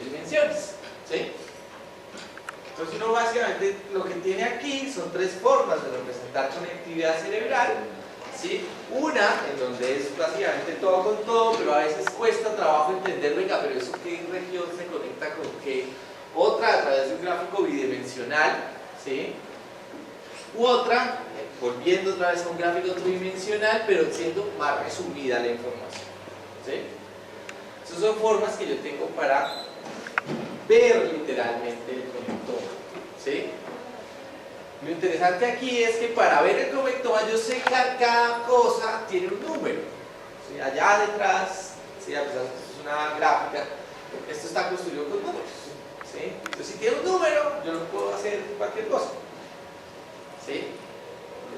dimensiones. ¿Sí? Entonces uno básicamente lo que tiene aquí son 3 formas de representar conectividad cerebral. ¿Sí? Una en donde es básicamente todo con todo, pero a veces cuesta trabajo entender, venga, pero eso qué región se conecta con qué. Otra a través de un gráfico bidimensional, ¿sí? U otra, volviendo otra vez a un gráfico tridimensional, pero siendo más resumida la información. ¿Sí? Esas son formas que yo tengo para ver literalmente el conectoma. ¿Sí? Lo interesante aquí es que para ver el conectoma yo sé que cada cosa tiene un número. ¿Sí? Allá detrás, ¿sí? A pesar de que esto es una gráfica, esto está construido con números. ¿Sí? Entonces si tiene un número, yo no puedo hacer cualquier cosa. ¿Sí?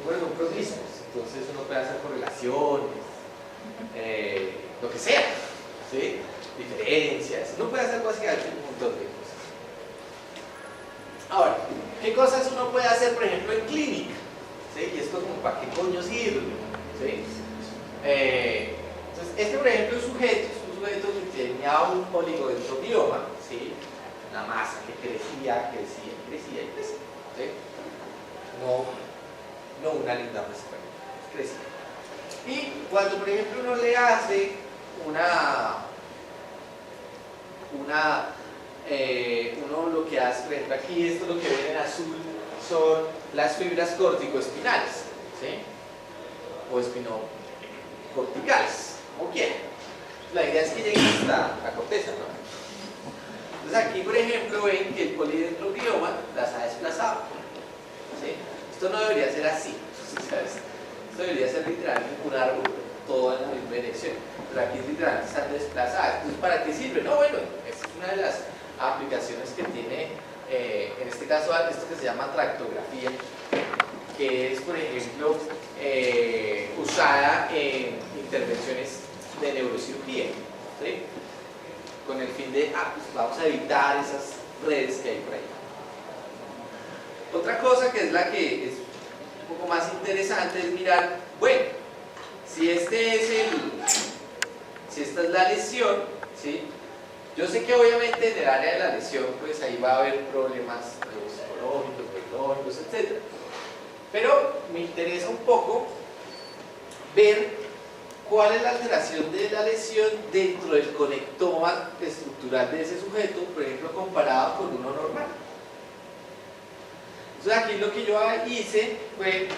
Bueno, son mismos. Entonces uno puede hacer correlaciones, lo que sea. ¿Sí? Diferencias. Uno puede hacer básicamente un montón de cosas. Ahora, ¿qué cosas uno puede hacer, por ejemplo, en clínica? ¿Sí? Y esto como para qué coño sirve. ¿Sí? Entonces, este, por ejemplo, es un sujeto que tenía un oligodendroglioma, ¿sí? Una masa que crecía y crecía. ¿Sí? No una linda masa, crecía. Y cuando, por ejemplo, uno le hace uno lo que hace, por ejemplo, aquí esto lo que ven en azul son las fibras corticoespinales, ¿sí? O espinocorticales, como quieran. La idea es que lleguen hasta la corteza, ¿no? Entonces aquí, por ejemplo, ven que el polidendroglioma las ha desplazado. Esto no debería ser así, ¿sabes? Esto debería ser literalmente un árbol, todo en la misma dirección, pero aquí literalmente están desplazadas. Entonces, ¿para qué sirve? No, bueno, esta es una de las aplicaciones que tiene, en este caso, esto que se llama tractografía, que es, por ejemplo, usada en intervenciones de neurocirugía, ¿sí? Con el fin de, pues vamos a evitar esas redes que hay por ahí. Otra cosa que es la que es un poco más interesante es mirar, bueno, si esta es la lesión, ¿sí? Yo sé que obviamente en el área de la lesión, pues ahí va a haber problemas psicológicos, biológicos, etc. Pero me interesa un poco ver cuál es la alteración de la lesión dentro del conectoma estructural de ese sujeto, por ejemplo, comparado con uno normal. Entonces aquí lo que yo hice fue,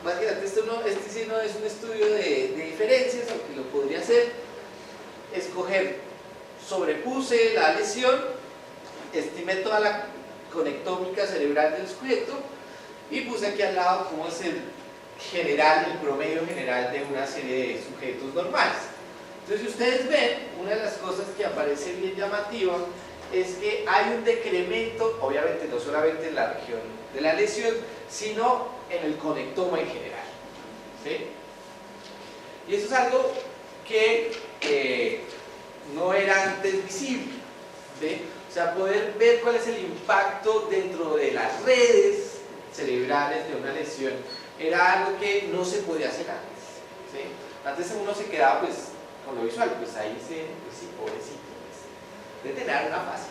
básicamente este sí no es un estudio de diferencias, aunque lo podría hacer, sobrepuse la lesión, estimé toda la conectómica cerebral del sujeto y puse aquí al lado cómo es el promedio general de una serie de sujetos normales. Entonces, si ustedes ven, una de las cosas que aparece bien llamativa es que hay un decremento, obviamente no solamente en la región de la lesión, sino en el conectoma en general, ¿sí? Y eso es algo que no era antes visible, ¿sí? O sea, poder ver cuál es el impacto dentro de las redes cerebrales de una lesión era algo que no se podía hacer antes, ¿sí? Antes uno se quedaba pues con lo visual, pues ahí pues sí, pobrecito, pues, de tener una fase.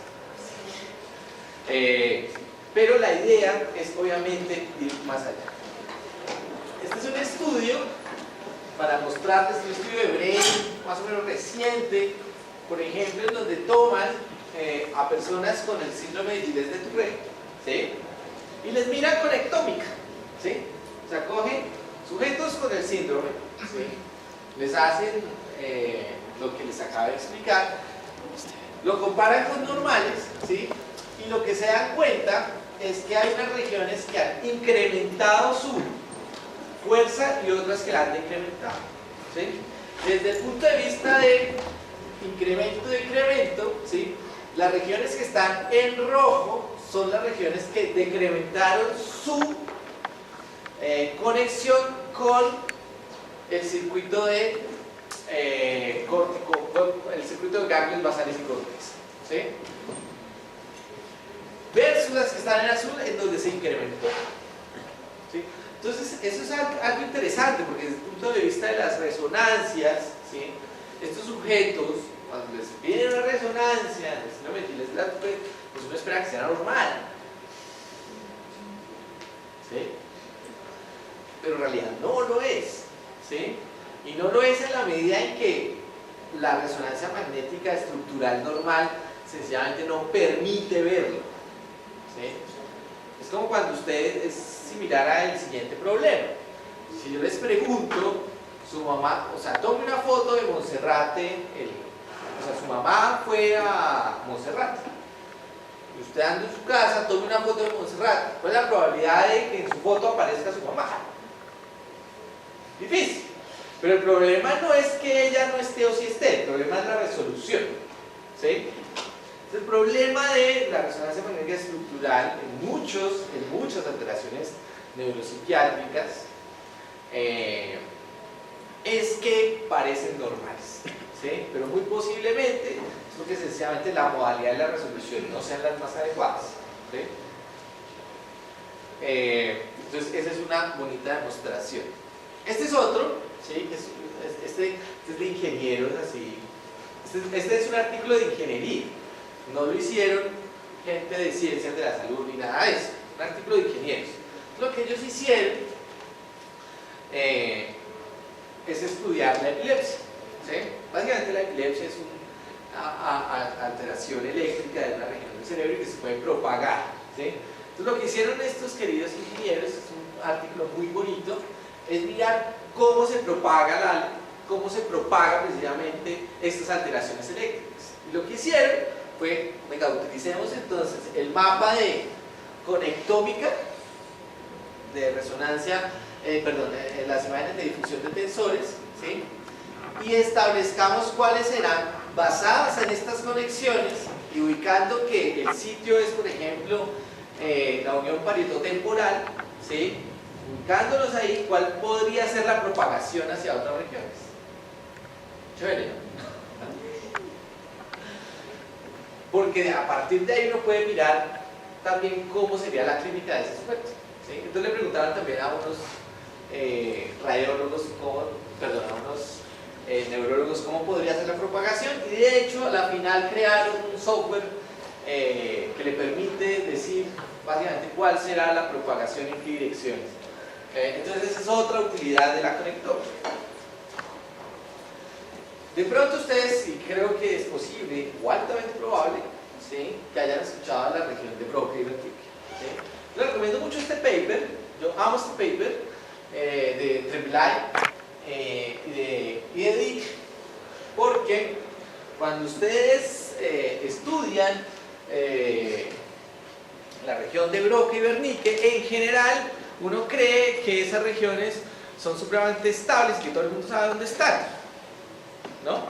Pero la idea es obviamente ir más allá. Este es un estudio para mostrarles, un estudio de Brain, más o menos reciente, por ejemplo, en donde toman a personas con el síndrome de Gilles de Tourette, ¿sí? Y les miran conectómica, ¿sí? O sea, cogen sujetos con el síndrome, ¿sí? Les hacen lo que les acabo de explicar, lo comparan con normales, ¿sí? Y lo que se dan cuenta es que hay unas regiones que han incrementado su fuerza y otras que la han decrementado, ¿sí? Desde el punto de vista de incremento, ¿sí? Las regiones que están en rojo son las regiones que decrementaron su conexión con el circuito de el circuito de ganglios basales y córtex, ¿sí? Versus las que están en azul, en donde se incrementó, ¿sí? Entonces, eso es algo interesante, porque desde el punto de vista de las resonancias, ¿sí? Estos sujetos, cuando les piden una resonancia, pues uno espera que sea normal, ¿sí? Pero en realidad no lo es, ¿sí? Y no lo es en la medida en que la resonancia magnética estructural normal sencillamente no permite verlo, ¿sí? Es como cuando usted es similar al siguiente problema. Si yo les pregunto, su mamá, o sea, tome una foto de Monserrate, o sea, su mamá fue a Monserrate, y usted anda en su casa, tome una foto de Monserrate, ¿cuál es la probabilidad de que en su foto aparezca su mamá? Difícil. Pero el problema no es que ella no esté o si esté, el problema es la resolución, ¿sí? El problema de la resonancia magnética estructural en muchas alteraciones neuropsiquiátricas es que parecen normales, ¿sí? Pero muy posiblemente es porque sencillamente la modalidad de la resolución no sean las más adecuadas, ¿sí? Entonces esa es una bonita demostración. Este es otro, ¿sí? Este es de ingenieros, así. Este es un artículo de ingeniería. No lo hicieron gente de ciencias de la salud ni nada de eso. Un artículo de ingenieros. Lo que ellos hicieron es estudiar la epilepsia, ¿sí? Básicamente la epilepsia es una alteración eléctrica de una región del cerebro y que se puede propagar, ¿sí? Entonces lo que hicieron estos queridos ingenieros, es un artículo muy bonito, es mirar cómo se propaga precisamente estas alteraciones eléctricas. Y lo que hicieron fue, venga, utilicemos entonces el mapa de conectómica de resonancia, las imágenes de difusión de tensores, ¿sí? Y establezcamos cuáles serán basadas en estas conexiones y ubicando que el sitio es, por ejemplo, la unión paritotemporal, ¿sí? Ubicándolos ahí, ¿cuál podría ser la propagación hacia otras regiones? Chévere, ¿no? Porque a partir de ahí uno puede mirar también cómo sería la clínica de ese sujeto, ¿sí? Entonces le preguntaban también a unos radiólogos, a unos neurólogos cómo podría ser la propagación, y de hecho a la final crearon un software que le permite decir básicamente cuál será la propagación en qué direcciones. Entonces esa es otra utilidad de la conectómica. De pronto ustedes, y creo que es posible o altamente probable, ¿sí?, que hayan escuchado la región de Broca y Verticke, ¿sí? Les recomiendo mucho este paper, yo amo este paper de Tremblay y de Dick, porque cuando ustedes estudian la región de Broca y Wernicke, en general uno cree que esas regiones son supremamente estables y que todo el mundo sabe dónde están, ¿no?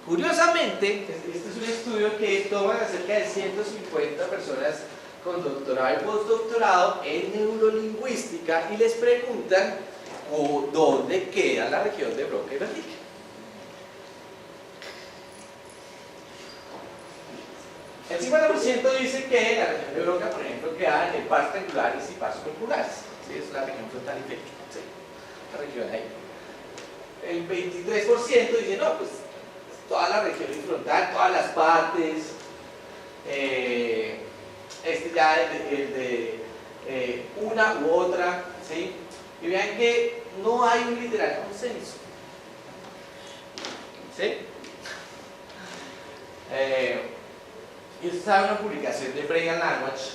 Curiosamente, este es un estudio que toma a cerca de 150 personas con doctorado y postdoctorado en neurolingüística y les preguntan dónde queda la región de Broca y Wernicke. El 50% dice que la región de Broca, por ejemplo, queda en el par triangulares y par circulares, ¿sí? Es la región frontal inferior, ¿sí? La región ahí. El 23% dice, no, pues toda la región frontal, todas las partes, ya el de una u otra, ¿sí? Y vean que no hay un literal consenso, ¿sí? Y esto está en una publicación de Brain Language,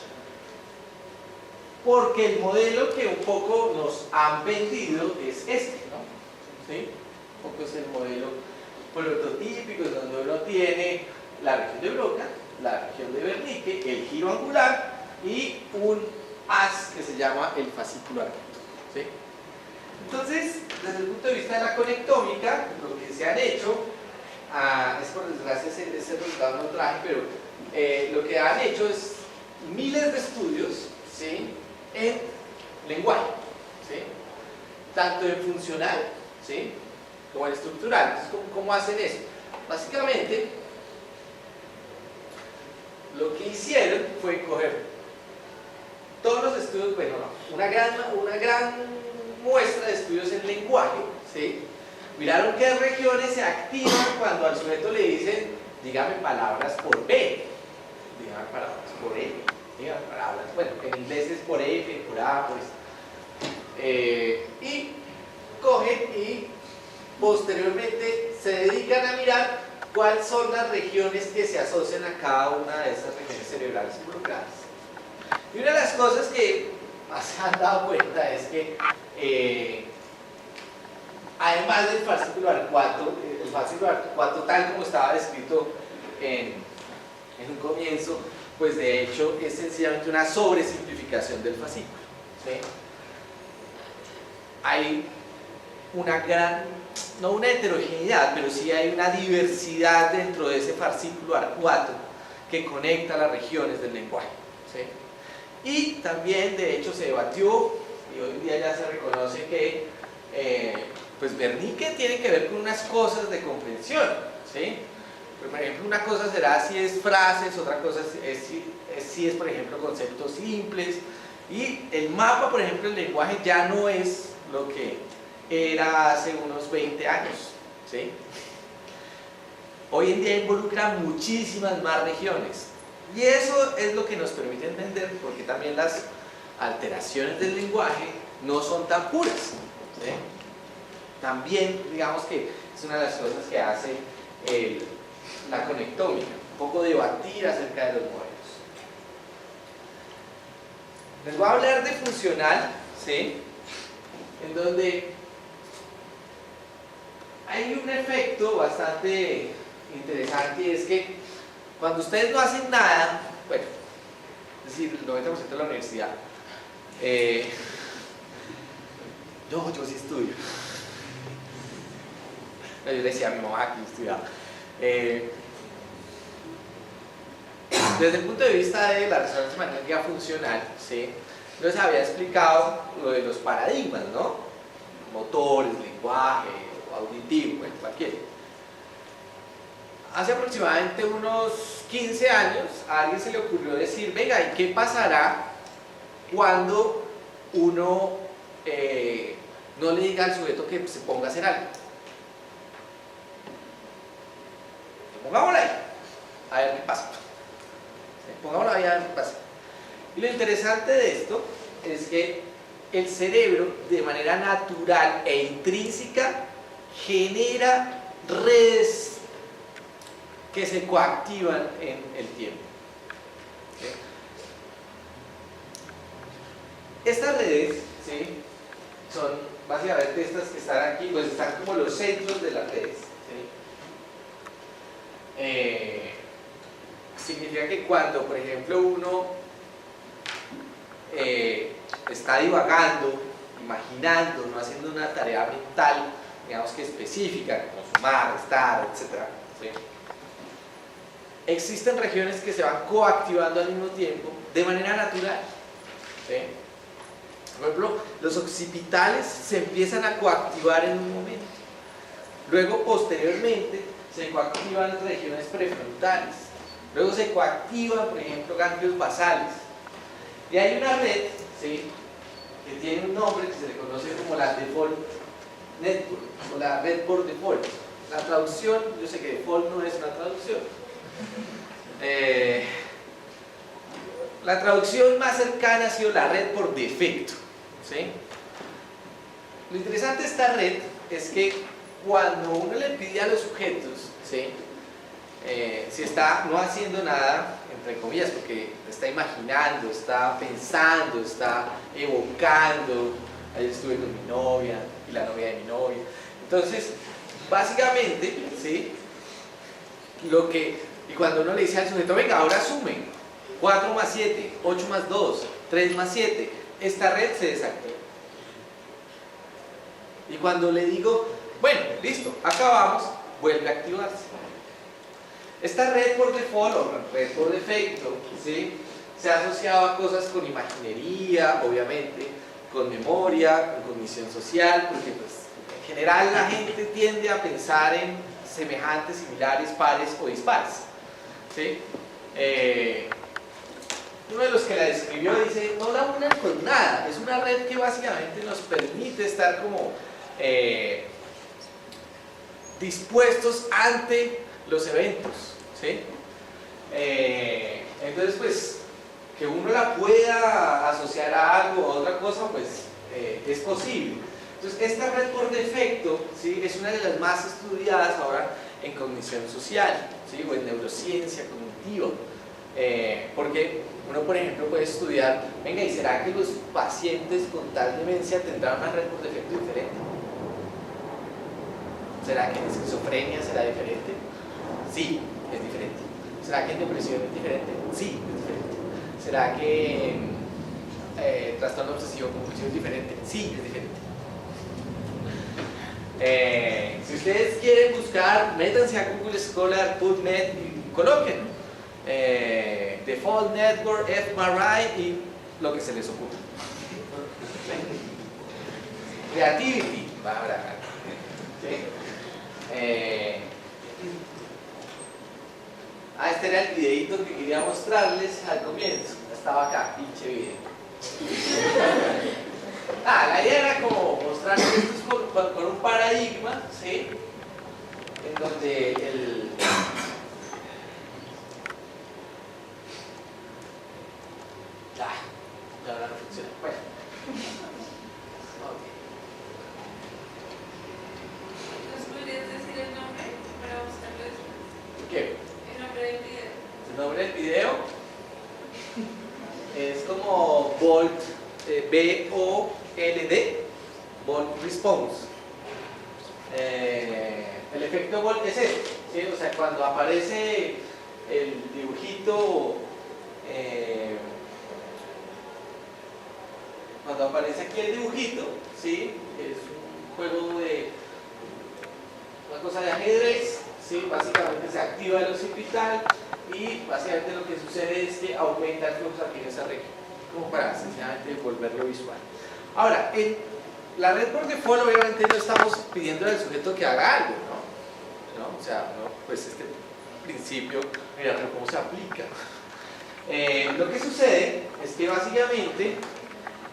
porque el modelo que un poco nos han vendido es este, ¿no? ¿Sí? Un poco es el modelo prototípico, donde uno tiene la región de Broca, la región de Wernicke, el giro angular y un haz que se llama el fascículo abierto, ¿sí? Entonces, desde el punto de vista de la conectómica, lo que se han hecho, es por desgracia ese resultado no traje, pero lo que han hecho es miles de estudios, ¿sí?, en lenguaje, ¿sí?, tanto en funcional, ¿sí?, como en estructural. Entonces, ¿cómo hacen eso? Básicamente, lo que hicieron fue coger todos los estudios, bueno, no, una gran muestra de estudios en lenguaje, ¿sí? Miraron qué regiones se activan cuando al sujeto le dicen, dígame palabras por B, dígame palabras por E, dígame palabras, bueno, en inglés es por F, por A, por S. Y cogen y posteriormente se dedican a mirar cuáles son las regiones que se asocian a cada una de esas regiones cerebrales involucradas. Y una de las cosas que más se han dado cuenta es que además del fascículo arcuato, el fascículo arcuato tal como estaba descrito en un comienzo, pues de hecho es sencillamente una sobresimplificación del fascículo, ¿sí? Hay una gran, no una heterogeneidad, pero sí hay una diversidad dentro de ese fascículo arcuato que conecta las regiones del lenguaje, ¿sí? Y también de hecho se debatió, y hoy en día ya se reconoce que pues Wernicke tiene que ver con unas cosas de comprensión, ¿sí? Por ejemplo, una cosa será si es frases, otra cosa si es por ejemplo conceptos simples, y el mapa, por ejemplo, el lenguaje ya no es lo que era hace unos 20 años, ¿sí? Hoy en día involucra muchísimas más regiones, y eso es lo que nos permite entender por qué también las alteraciones del lenguaje no son tan puras, ¿sí? También, digamos que es una de las cosas que hace la conectómica, un poco debatir acerca de los modelos. Les voy a hablar de funcional, ¿sí?, en donde hay un efecto bastante interesante, y es que cuando ustedes no hacen nada, bueno, es decir, el 90% de la universidad, Yo sí estudio. Yo le decía a mi mamá que yo estudiaba. Desde el punto de vista de la resonancia magnética funcional, ¿sí? Entonces había explicado lo de los paradigmas, ¿no? Motores, lenguaje, auditivo, bueno, cualquiera. Hace aproximadamente unos 15 años a alguien se le ocurrió decir, venga, ¿y qué pasará cuando uno no le diga al sujeto que se ponga a hacer algo? Pongámosla ahí, a ver qué pasa. Pongámosla ahí a ver qué pasa. Y lo interesante de esto es que el cerebro, de manera natural e intrínseca, genera redes que se coactivan en el tiempo. ¿Sí? Estas redes, ¿sí?, son básicamente estas que están aquí, pues están como los centros de las redes. ¿Sí? Significa que cuando, por ejemplo, uno está divagando, imaginando, no haciendo una tarea mental, digamos que específica, como sumar, restar, etc., ¿sí?, existen regiones que se van coactivando al mismo tiempo de manera natural. ¿Sí? Por ejemplo, los occipitales se empiezan a coactivar en un momento. Luego, posteriormente, se coactivan regiones prefrontales. Luego se coactivan, por ejemplo, ganglios basales. Y hay una red, ¿sí?, que tiene un nombre que se le conoce como la Default Network, o la red por default. La traducción, yo sé que default no es una traducción. La traducción más cercana ha sido la red por defecto. ¿Sí? Lo interesante de esta red es que cuando uno le pide a los sujetos, ¿sí?, si está no haciendo nada, entre comillas, porque está imaginando, está pensando, está evocando, ayer estuve con mi novia y la novia de mi novia. Entonces, básicamente, ¿sí?, y cuando uno le dice al sujeto, venga, ahora sumen 4 más 7, 8 más 2, 3 más 7, esta red se desactiva. Y cuando le digo, bueno, listo, acabamos, vuelve a activarse. Esta red por default o red por defecto, ¿sí?, se ha asociado a cosas con imaginería, obviamente, con memoria, con cognición social, porque pues, en general la gente tiende a pensar en semejantes, similares, pares o dispares. ¿Sí? Uno de los que la describió dice, no la unan con nada, es una red que básicamente nos permite estar como dispuestos ante los eventos. ¿Sí? Entonces, pues, que uno la pueda asociar a algo o a otra cosa, pues, es posible. Entonces, esta red por defecto, ¿sí?, es una de las más estudiadas ahora en cognición social, ¿sí?, o en neurociencia cognitiva. Porque uno, por ejemplo, puede estudiar, venga, ¿y será que los pacientes con tal demencia tendrán una red por defecto diferente? ¿Será que en esquizofrenia será diferente? Sí, es diferente. ¿Será que en depresión es diferente? Sí, es diferente. ¿Será que en trastorno obsesivo compulsivo es diferente? Sí, es diferente. Si ustedes quieren buscar, métanse a Google Scholar, PubMed y coloquen Default Network, fMRI y lo que se les ocurra. Creativity, va a hablar. ¿Sí? Este era el videito que quería mostrarles al comienzo. Estaba acá, pinche video. La idea era como mostrarles esto con un paradigma, ¿sí?, en donde el ya ahora no funciona. Bueno. Okay. ¿Nos podrías decir el nombre para buscarlo después? ¿Qué? El nombre del video. El nombre del video es como Bold, B-O-L-D, Bold Response. El efecto Bold es este, ¿sí? O sea, cuando aparece el dibujito cuando aparece aquí el dibujito, ¿sí? Es un juego de una cosa de ajedrez, ¿sí? Básicamente se activa el occipital y básicamente lo que sucede es que aumenta el flujo sanguíneo en esa región, como para sencillamente volverlo visual. Ahora, en la red por default obviamente no estamos pidiendo al sujeto que haga algo, ¿no? O sea, no, pues este principio, mira cómo se aplica. Lo que sucede es que básicamente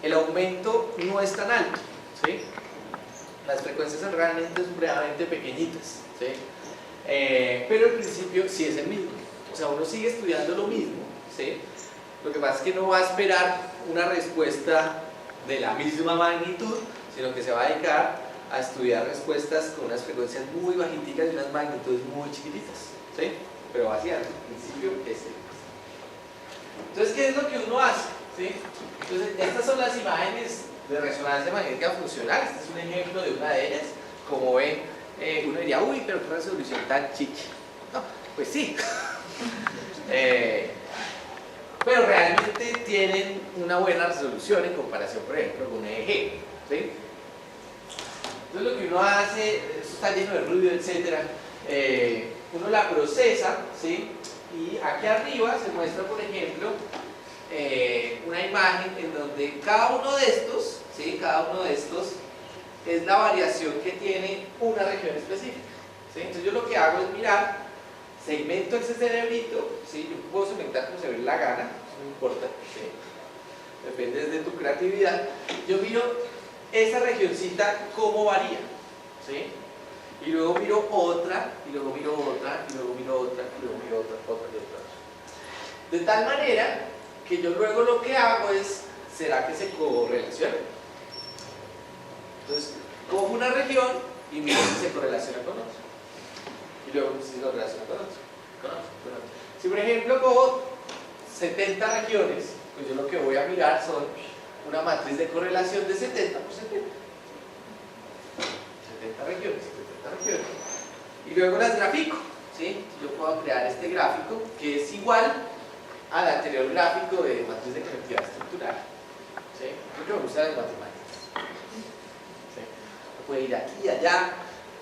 el aumento no es tan alto, ¿sí? Las frecuencias son realmente supremamente pequeñitas, ¿sí? Pero el principio sí es el mismo, o sea, uno sigue estudiando lo mismo, ¿sí? Lo que pasa es que no va a esperar una respuesta de la misma magnitud, sino que se va a dedicar a estudiar respuestas con unas frecuencias muy bajitas y unas magnitudes muy chiquititas, ¿sí? Pero básicamente el principio es el mismo. Entonces, ¿qué es lo que uno hace? ¿Sí? Entonces, estas son las imágenes de resonancia magnética funcional. Este es un ejemplo de una de ellas. Como ven, uno diría, uy, pero qué resolución tan chicha. No, pues sí. Pero realmente tienen una buena resolución en comparación, por ejemplo, con un EEG, ¿sí? Entonces, lo que uno hace, esto está lleno de ruido, etc. Uno la procesa, ¿sí? Y aquí arriba se muestra, por ejemplo, una imagen en donde cada uno de estos, ¿sí? Cada uno de estos es la variación que tiene una región específica, ¿sí? Entonces yo lo que hago es mirar, segmento ese cerebrito, ¿sí? Yo puedo segmentar como se me dé la gana, eso no importa, ¿sí? Depende de tu creatividad. Yo miro esa regioncita cómo varía, ¿sí? Y luego miro otra, y luego miro otra, y luego miro otra, y luego miro otra y otra. De tal manera que yo luego lo que hago es, ¿será que se correlaciona? Entonces, cojo una región y miro si se correlaciona con otra. Y luego si se correlaciona con otra. Si por ejemplo cojo 70 regiones, pues yo lo que voy a mirar son una matriz de correlación de 70 por 70. 70 regiones. Y luego las grafico, ¿sí? Yo puedo crear este gráfico que es igual al anterior gráfico de matriz de conectividad estructural, ¿sí? Porque me gusta las matemáticas, ¿sí? Puede ir aquí y allá,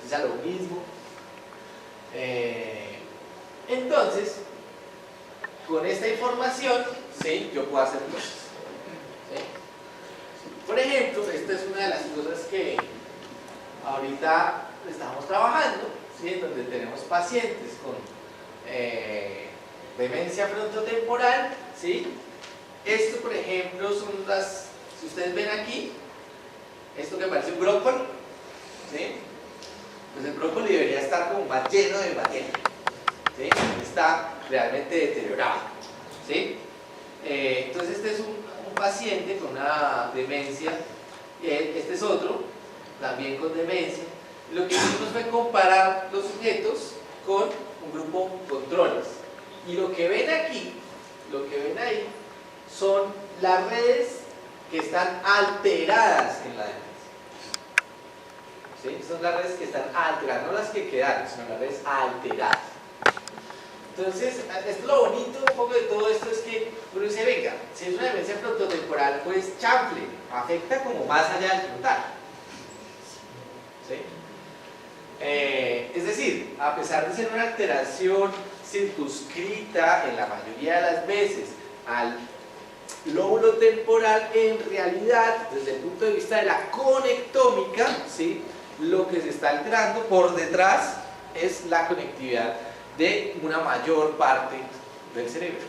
es a lo mismo. Entonces, con esta información, ¿sí? Yo puedo hacer cosas, ¿sí? Por ejemplo, esta es una de las cosas que ahorita estamos trabajando, ¿sí? En donde tenemos pacientes con demencia frontotemporal, ¿sí? Esto, por ejemplo, son las, si ustedes ven aquí, esto que parece un brócoli, ¿sí? Pues el brócoli debería estar como más lleno de materia, ¿sí? Está realmente deteriorado, ¿sí? Entonces este es un paciente con una demencia, este es otro, también con demencia. Lo que hicimos fue comparar los sujetos con un grupo controles. Y lo que ven aquí, lo que ven ahí, son las redes que están alteradas en la demencia. ¿Sí? Son las redes que están alteradas, no las que quedaron, sino las redes alteradas. Entonces, esto lo bonito un poco de todo esto es que uno dice, venga, si es una demencia frontotemporal, pues chanfle, afecta como más allá del frontal. ¿Sí? Es decir, a pesar de ser una alteración circunscrita en la mayoría de las veces al lóbulo temporal, en realidad, desde el punto de vista de la conectómica, ¿sí? Lo que se está alterando por detrás es la conectividad de una mayor parte del cerebro,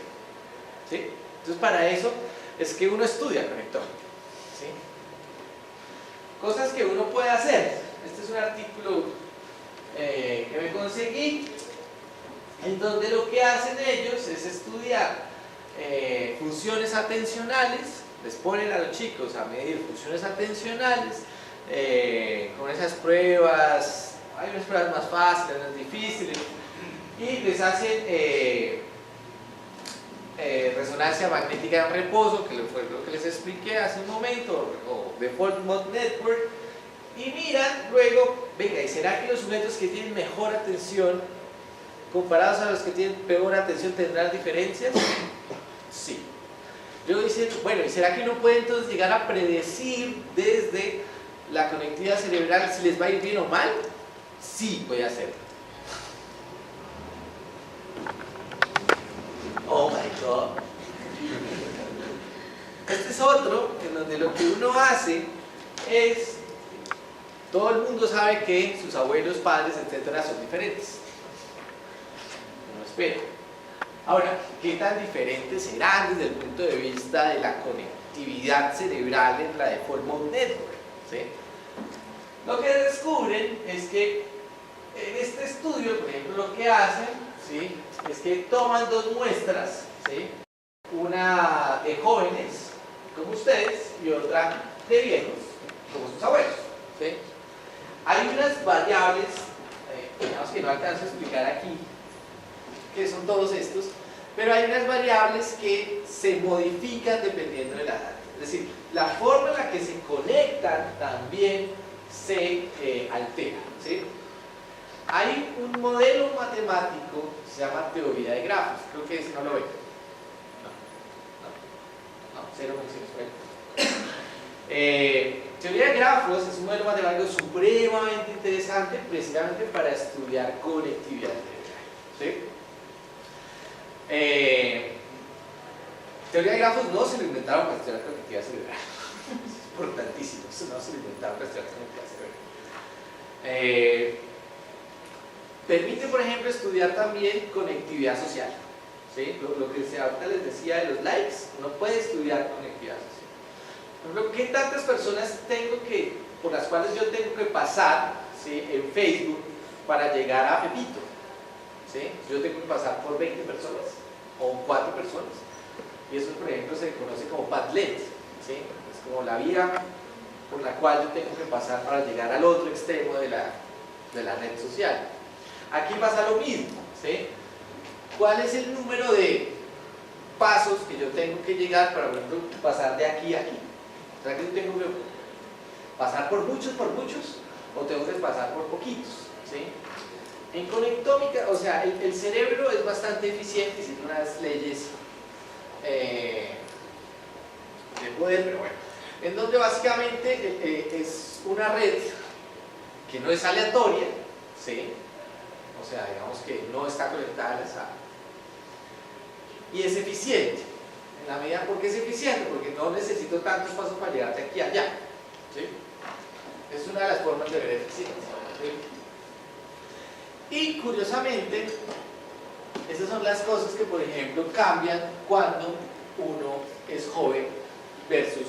¿sí? Entonces, para eso es que uno estudia conectómica, ¿sí? Cosas que uno puede hacer. Este es un artículo que me conseguí, en donde lo que hacen ellos es estudiar funciones atencionales, les ponen a los chicos a medir funciones atencionales con esas pruebas, hay unas pruebas más fáciles, unas difíciles, y les hacen resonancia magnética en reposo, que fue lo que les expliqué hace un momento, o Default Mode Network, y miran luego, venga, ¿y será que los sujetos que tienen mejor atención comparados a los que tienen peor atención tendrán diferencias? Sí. Luego dicen, bueno, ¿y será que uno puede entonces llegar a predecir desde la conectividad cerebral si les va a ir bien o mal? Sí, puede hacerlo. Oh my God. Este es otro en donde lo que uno hace es, todo el mundo sabe que sus abuelos, padres, etcétera, son diferentes. Uno espera. Ahora, ¿qué tan diferentes serán desde el punto de vista de la conectividad cerebral en la Default Mode Network? ¿Sí? Lo que descubren es que en este estudio, por ejemplo, lo que hacen, ¿sí?, es que toman dos muestras, ¿sí?, una de jóvenes, como ustedes, y otra de viejos, como sus abuelos, ¿sí? Hay unas variables, digamos que no alcanzo a explicar aquí, que son todos estos, pero hay unas variables que se modifican dependiendo de la edad. Es decir, la forma en la que se conectan también se altera, ¿sí? Hay un modelo matemático que se llama teoría de grafos, creo que ese no lo ven. No, cero menciones. Teoría de grafos es un modelo matemático supremamente interesante precisamente para estudiar conectividad cerebral, ¿sí? Teoría de grafos no se lo inventaron para estudiar conectividad cerebral. Es importantísimo, eso no se lo inventaron para estudiar conectividad cerebral. Permite, por ejemplo, estudiar también conectividad social, ¿sí? Lo que ahorita les decía de los likes, uno puede estudiar conectividad social. Por ejemplo, ¿qué tantas personas por las cuales yo tengo que pasar, ¿sí?, en Facebook para llegar a Pepito? ¿Sí? Yo tengo que pasar por 20 personas o 4 personas. Y eso, por ejemplo, se conoce como Padlet, ¿sí? Es como la vía por la cual yo tengo que pasar para llegar al otro extremo de la red social. Aquí pasa lo mismo, ¿sí? ¿Cuál es el número de pasos que yo tengo que llegar para, por ejemplo, pasar de aquí a aquí? O sea, que yo tengo que pasar por muchos, o tengo que pasar por poquitos, ¿sí? En conectómica, o sea, el cerebro es bastante eficiente y tiene unas leyes de poder, pero bueno, en donde básicamente es una red que no es aleatoria, ¿sí? O sea, digamos que no está conectada al azar. Y es eficiente. En la medida, ¿por qué es eficiente? Porque no necesito tantos pasos para llegar de aquí a allá, ¿sí? Es una de las formas de ver eficiencia, ¿sí? Y curiosamente, esas son las cosas que, por ejemplo, cambian cuando uno es joven versus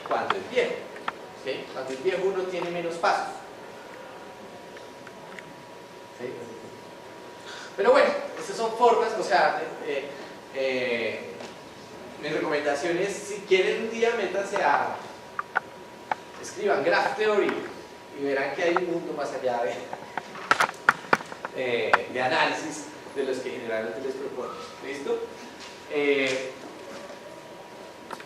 cuando es viejo, ¿sí? Cuando es viejo uno tiene menos pasos, ¿sí? Pero bueno, estas son formas, o sea, mi recomendación es, si quieren un día, métanse escriban Graph Theory y verán que hay un mundo más allá de análisis de los que generalmente les propongo. ¿Listo?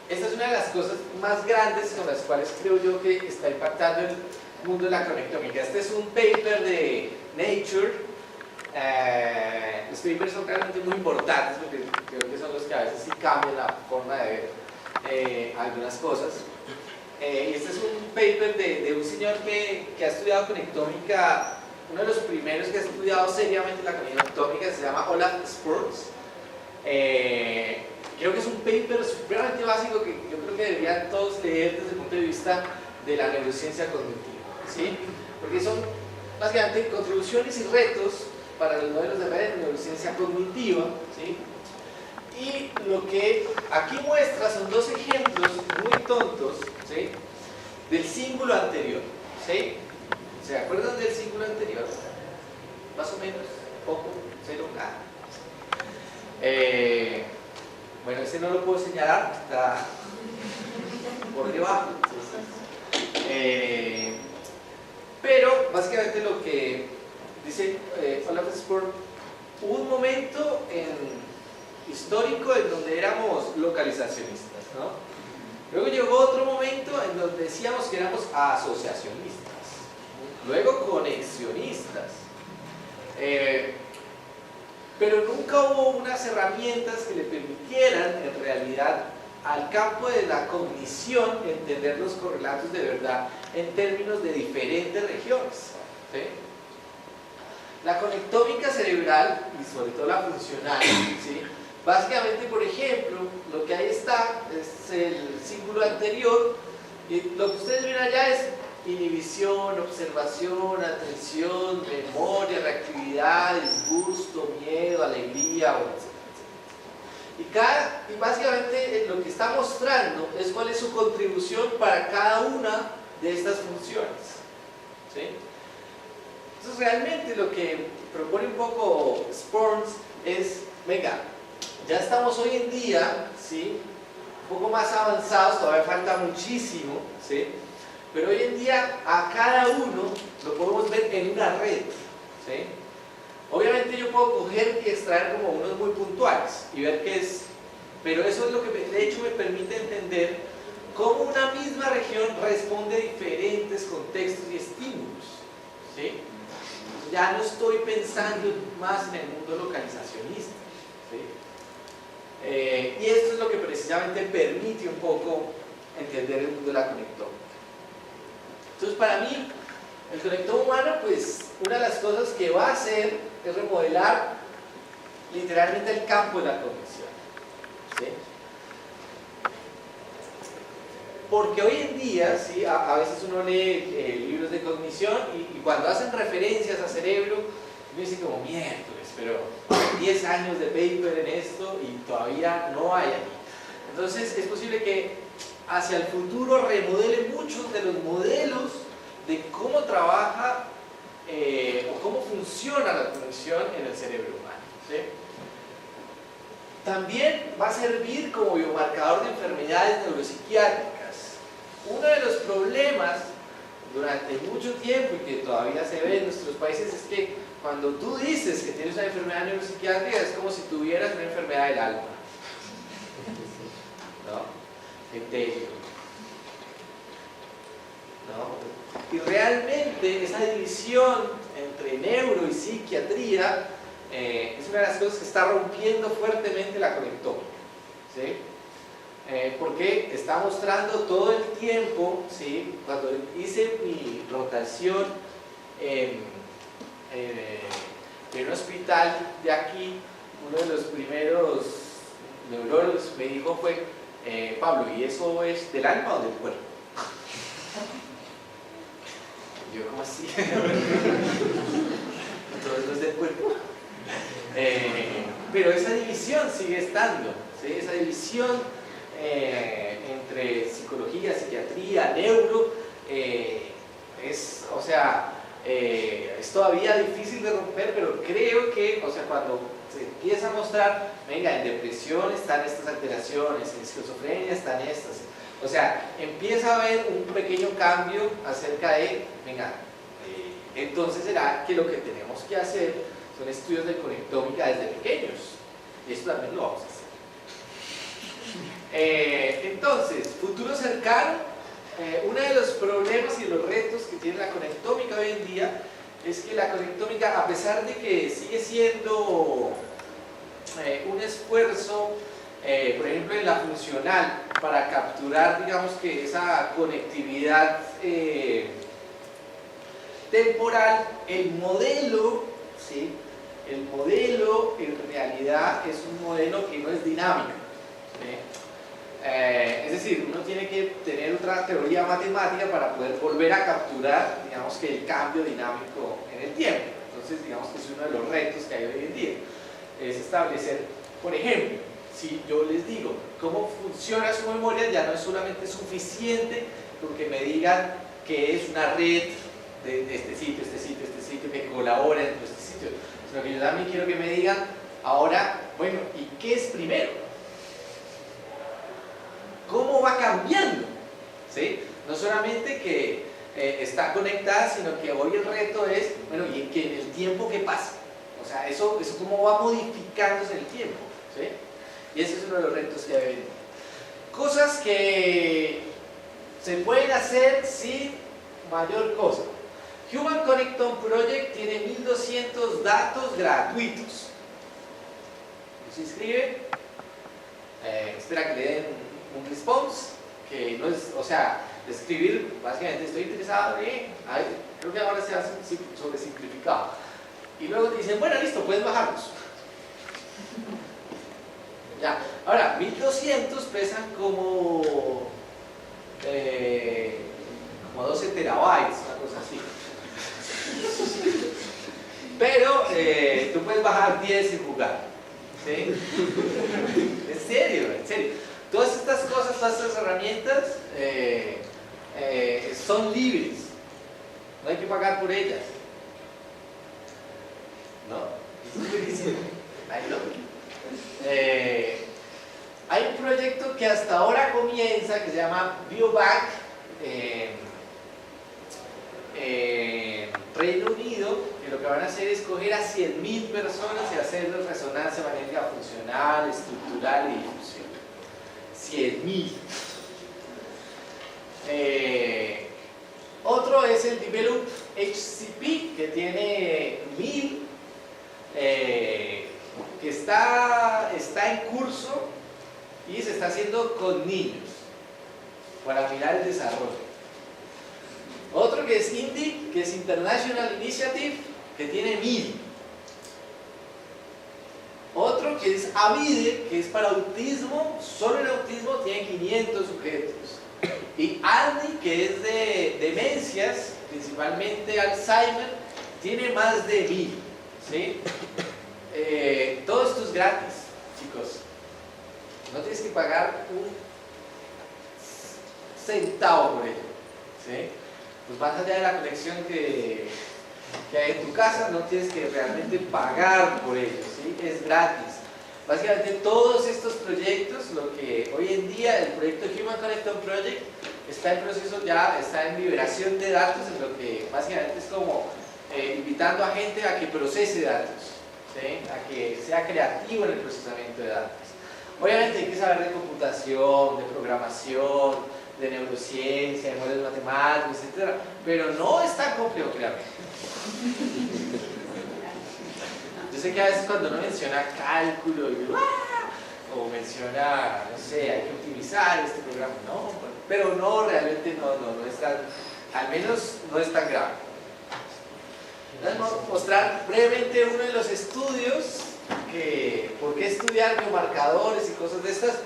Esta es una de las cosas más grandes con las cuales creo yo que está impactando el mundo de la conectómica. Este es un paper de Nature. Los papers son realmente muy importantes porque creo que son los que a veces sí cambian la forma de ver algunas cosas. Y este es un paper de un señor que ha estudiado conectómica, uno de los primeros que ha estudiado seriamente la conectómica, se llama Olaf Sports. Creo que es un paper supremamente básico que yo creo que deberían todos leer desde el punto de vista de la neurociencia cognitiva, ¿sí? Porque son básicamente contribuciones y retos para los modelos de red de neurociencia cognitiva, ¿sí? Y lo que aquí muestra son dos ejemplos muy tontos, ¿sí?, del símbolo anterior, ¿sí? ¿Se acuerdan del símbolo anterior? Más o menos, poco, cero, nada. Bueno, este no lo puedo señalar, está por debajo. Pero básicamente lo que dice Olaf Sport, hubo un momento histórico en donde éramos localizacionistas, ¿no? Luego llegó otro momento en donde decíamos que éramos asociacionistas, luego conexionistas, pero nunca hubo unas herramientas que le permitieran en realidad al campo de la cognición entender los correlatos de verdad en términos de diferentes regiones. ¿Sí? La conectómica cerebral, y sobre todo la funcional, ¿sí? Básicamente, por ejemplo, lo que ahí está es el símbolo anterior, y lo que ustedes ven allá es inhibición, observación, atención, memoria, reactividad, disgusto, miedo, alegría, etc. Y básicamente lo que está mostrando es cuál es su contribución para cada una de estas funciones. ¿Sí? Entonces realmente lo que propone un poco Sporns es, venga, ya estamos hoy en día, ¿sí?, un poco más avanzados, todavía falta muchísimo, ¿sí?, pero hoy en día a cada uno lo podemos ver en una red. ¿Sí? Obviamente yo puedo coger y extraer como unos muy puntuales y ver qué es, pero eso es lo que de hecho me permite entender cómo una misma región responde a diferentes contextos y estímulos. ¿Sí? Ya no estoy pensando más en el mundo localizacionista. ¿Sí? Y esto es lo que precisamente permite un poco entender el mundo de la conectómica. Entonces, para mí, el conector humano, pues, una de las cosas que va a hacer es remodelar literalmente el campo de la cognición. ¿Sí? Porque hoy en día, ¿sí?, a veces uno lee libros de cognición y cuando hacen referencias a cerebro, uno dice como, miércoles, pero 10 años de paper en esto y todavía no hay allí. Entonces, es posible que hacia el futuro remodele muchos de los modelos de cómo trabaja o cómo funciona la cognición en el cerebro humano. ¿Sí? También va a servir como biomarcador de enfermedades neuropsiquiátricas. Uno de los problemas durante mucho tiempo y que todavía se ve en nuestros países es que cuando tú dices que tienes una enfermedad neuropsiquiátrica es como si tuvieras una enfermedad del alma. ¿No? ¿No? Y realmente esa división entre neuro y psiquiatría es una de las cosas que está rompiendo fuertemente la conectómica. ¿Sí? Porque está mostrando todo el tiempo, ¿sí?, cuando hice mi rotación en un hospital de aquí, uno de los primeros neurólogos me dijo fue, Pablo, ¿y eso es del alma o del cuerpo? Yo, ¿cómo así? Entonces no es del cuerpo. Pero esa división sigue estando, ¿sí? Esa división entre psicología, psiquiatría, neuro, es, o sea, es todavía difícil de romper, pero creo que, o sea, cuando se empieza a mostrar, venga, en depresión están estas alteraciones, en esquizofrenia están estas, o sea, empieza a haber un pequeño cambio acerca de, venga, entonces será que lo que tenemos que hacer son estudios de conectómica desde pequeños, y esto también lo vamos a hacer. Entonces, futuro cercano, uno de los problemas y los retos que tiene la conectómica hoy en día es que la conectómica, a pesar de que sigue siendo un esfuerzo, por ejemplo en la funcional, para capturar, digamos, que esa conectividad temporal, el modelo, ¿sí?, el modelo en realidad es un modelo que no es dinámico. Es decir, uno tiene que tener otra teoría matemática para poder volver a capturar, digamos, que el cambio dinámico en el tiempo. Entonces, digamos que es uno de los retos que hay hoy en día, es establecer, por ejemplo, si yo les digo cómo funciona su memoria, ya no es solamente suficiente con que me digan que es una red de este sitio, que colabora entre este sitio, sino que yo también quiero que me digan, ahora, bueno, ¿y qué es primero? ¿Cómo va cambiando? ¿Sí? No solamente que está conectada, sino que hoy el reto es, bueno, ¿y en el tiempo qué pasa? O sea, eso cómo va modificándose en el tiempo. ¿Sí? Y ese es uno de los retos que hay hoy en día. Cosas que se pueden hacer sin mayor cosa. Human Connectome Project tiene 1200 datos gratuitos. ¿Se inscribe? Espera que le den un response, que no es, o sea, escribir, básicamente estoy interesado en, creo que ahora se hace sobresimplificado. Y luego te dicen, bueno, listo, puedes bajarlos. Ya, ahora, 1200 pesan como 12 terabytes, una cosa así. Pero tú puedes bajar 10 y jugar. ¿Sí? En serio, en serio. Todas estas cosas, todas estas herramientas son libres. No hay que pagar por ellas. ¿No? Eso es buenísimo. Hay un proyecto que hasta ahora comienza que se llama Biobank en Reino Unido, que lo que van a hacer es coger a 100.000 personas y hacerles resonancia magnética funcional, estructural y difusión. 100.000. Otro es el Develop HCP, que tiene 1.000, que está en curso y se está haciendo con niños para mirar el desarrollo. Otro que es INDI, que es International Initiative, que tiene 1.000. Otro que es AVIDE, que es para autismo, solo en autismo tiene 500 sujetos. Y ALDI, que es de demencias, principalmente Alzheimer, tiene más de 1.000. ¿Sí? Todo esto es gratis, chicos. No tienes que pagar un centavo por ello. ¿Sí? Pues más allá de la conexión que hay en tu casa, no tienes que realmente pagar por ello, ¿sí? Es gratis. Básicamente todos estos proyectos, lo que hoy en día el proyecto Human Connectome Project está en proceso, ya está en liberación de datos, en lo que básicamente es como invitando a gente a que procese datos, ¿sí? A que sea creativo en el procesamiento de datos. Obviamente hay que saber de computación, de programación, de neurociencia, de modelos matemáticos, etc. Pero no es tan complejo, créanme. Yo sé que a veces cuando uno menciona cálculo o menciona, no sé, hay que optimizar este programa, no, pero no, realmente no es tan, al menos no es tan grave. Vamos a mostrar brevemente uno de los estudios por qué estudiar biomarcadores y cosas de estas.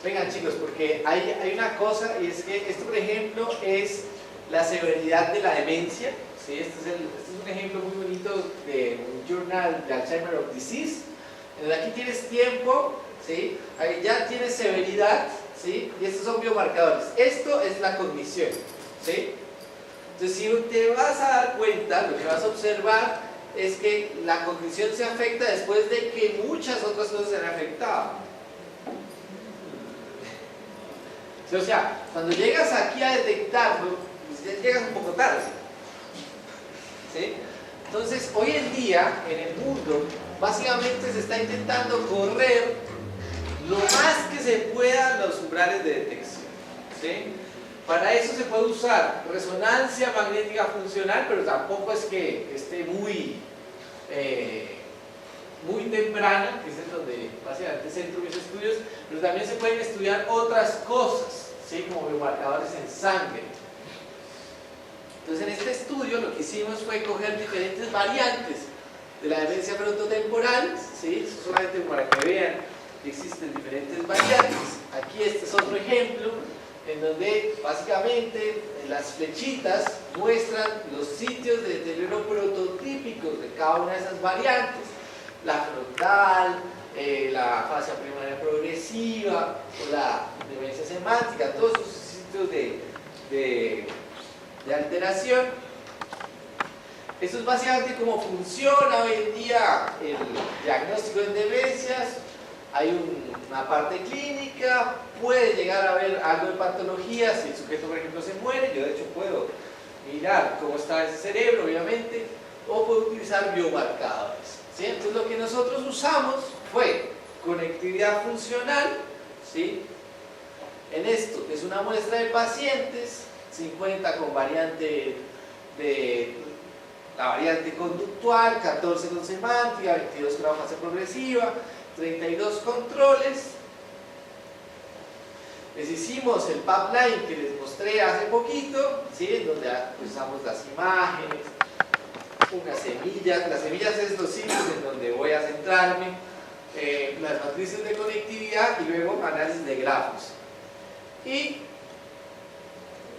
Vengan chicos, porque hay una cosa, y es que esto por ejemplo es la severidad de la demencia, ¿sí? Este es un ejemplo muy bonito de un journal de Alzheimer of Disease, en donde aquí tienes tiempo, ¿sí? Ahí ya tienes severidad, ¿sí? Y estos son biomarcadores. Esto es la cognición, ¿sí? Entonces si te vas a dar cuenta, lo que vas a observar es que la cognición se afecta después de que muchas otras cosas se han afectado. O sea, cuando llegas aquí a detectarlo, pues ya llegas un poco tarde. ¿Sí? Entonces, hoy en día, en el mundo, básicamente se está intentando correr lo más que se pueda los umbrales de detección. ¿Sí? Para eso se puede usar resonancia magnética funcional, pero tampoco es que esté muy temprana, que es en donde básicamente centro mis estudios, pero también se pueden estudiar otras cosas, ¿sí? Como biomarcadores en sangre. Entonces en este estudio lo que hicimos fue coger diferentes variantes de la demencia frontotemporal, ¿sí? Eso solamente para que vean que existen diferentes variantes. Aquí este es otro ejemplo en donde básicamente las flechitas muestran los sitios de deterioro prototípicos de cada una de esas variantes. La frontal, la fascia primaria progresiva, o la demencia semántica, todos esos sitios de alteración. Eso es básicamente cómo funciona hoy en día el diagnóstico en demencias. Hay una parte clínica, puede llegar a haber algo de patología si el sujeto, por ejemplo, se muere. Yo de hecho puedo mirar cómo está ese cerebro, obviamente, o puedo utilizar biomarcadores. ¿Sí? Entonces lo que nosotros usamos fue conectividad funcional, ¿sí? En esto es una muestra de pacientes, 50 con variante la variante conductual, 14 con semántica, 22 con la fase progresiva, 32 controles. Les hicimos el pipeline que les mostré hace poquito, ¿sí? En donde usamos las imágenes, unas semillas. Las semillas es los sitios en donde voy a centrarme, las matrices de conectividad y luego análisis de grafos. Y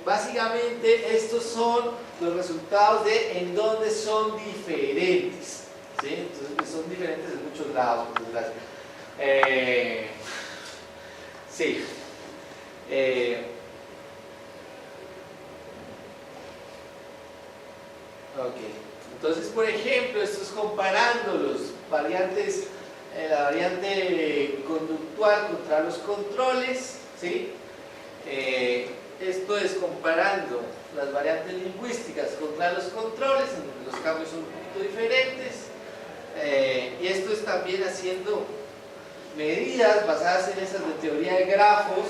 básicamente estos son los resultados de en dónde son diferentes, ¿sí? Entonces son diferentes en muchos lados, por desgracia. Sí. Ok. Entonces, por ejemplo, esto es comparando los variantes, la variante conductual contra los controles, ¿sí? Esto es comparando las variantes lingüísticas contra los controles, en donde los cambios son un poquito diferentes. Y esto es también haciendo medidas basadas en esas de teoría de grafos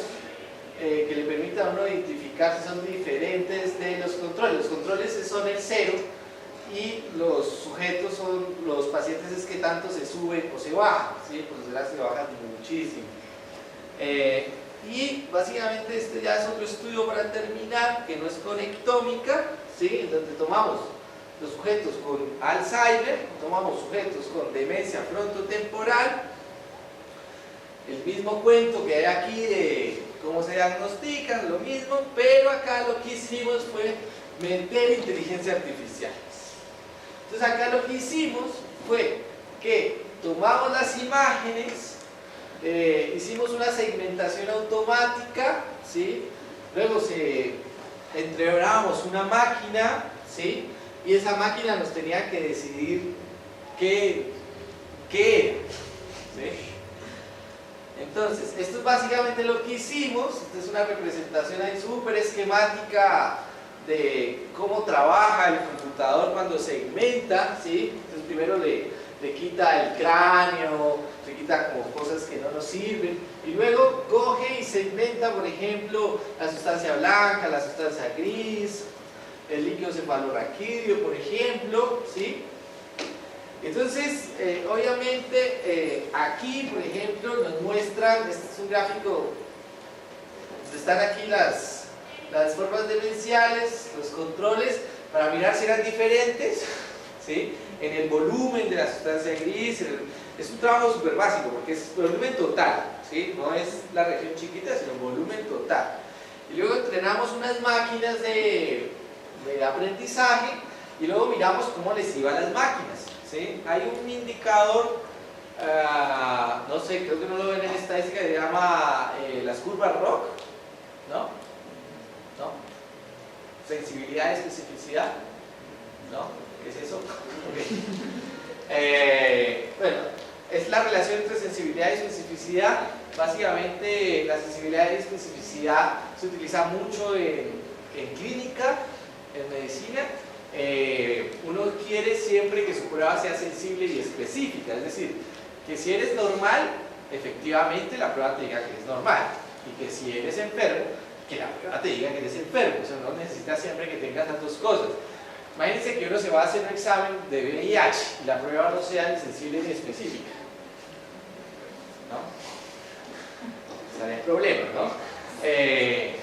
que le permitan a uno identificar si son diferentes de los controles. Los controles son el cero y los sujetos son los pacientes, es que tanto se suben o se bajan, ¿sí? Por desgracia se bajan muchísimo. Y básicamente este ya es otro estudio para terminar, que no es conectómica, ¿sí? En donde tomamos los sujetos con Alzheimer, tomamos sujetos con demencia frontotemporal, el mismo cuento que hay aquí de cómo se diagnostican, lo mismo, pero acá lo que hicimos fue meter inteligencia artificial. Entonces acá lo que hicimos fue que tomamos las imágenes, hicimos una segmentación automática, ¿sí? Luego entrenábamos una máquina, ¿sí? Y esa máquina nos tenía que decidir qué era, ¿sí? Entonces, esto es básicamente lo que hicimos. Esta es una representación ahí súper esquemática de cómo trabaja el computador cuando segmenta, ¿sí? Entonces primero le quita el cráneo, le quita como cosas que no nos sirven, y luego coge y segmenta, por ejemplo, la sustancia blanca, la sustancia gris, el líquido cefalorraquídeo, por ejemplo, ¿sí? Entonces, obviamente, aquí, por ejemplo, nos muestran, este es un gráfico donde están aquí las formas demenciales, los controles, para mirar si eran diferentes, ¿sí? En el volumen de la sustancia gris. Es un trabajo súper básico porque es volumen total, ¿sí? No es la región chiquita, sino volumen total. Y luego entrenamos unas máquinas de aprendizaje y luego miramos cómo les iba a las máquinas, ¿sí? Hay un indicador, no sé, creo que no lo ven en estadística, que se llama las curvas ROC, ¿no? ¿No? Sensibilidad y especificidad, ¿no? ¿Qué es eso? Okay. Bueno, es la relación entre sensibilidad y especificidad. Básicamente la sensibilidad y especificidad se utiliza mucho en clínica, en medicina. Uno quiere siempre que su prueba sea sensible y específica, es decir, que si eres normal, efectivamente la prueba te diga que eres normal, y que si eres enfermo, que la prueba te diga que eres enfermo. O sea, no necesitas siempre que tengas las dos cosas. Imagínense que uno se va a hacer un examen de VIH y la prueba no sea ni sensible ni específica, ¿no? Estaría el problema, ¿no? Se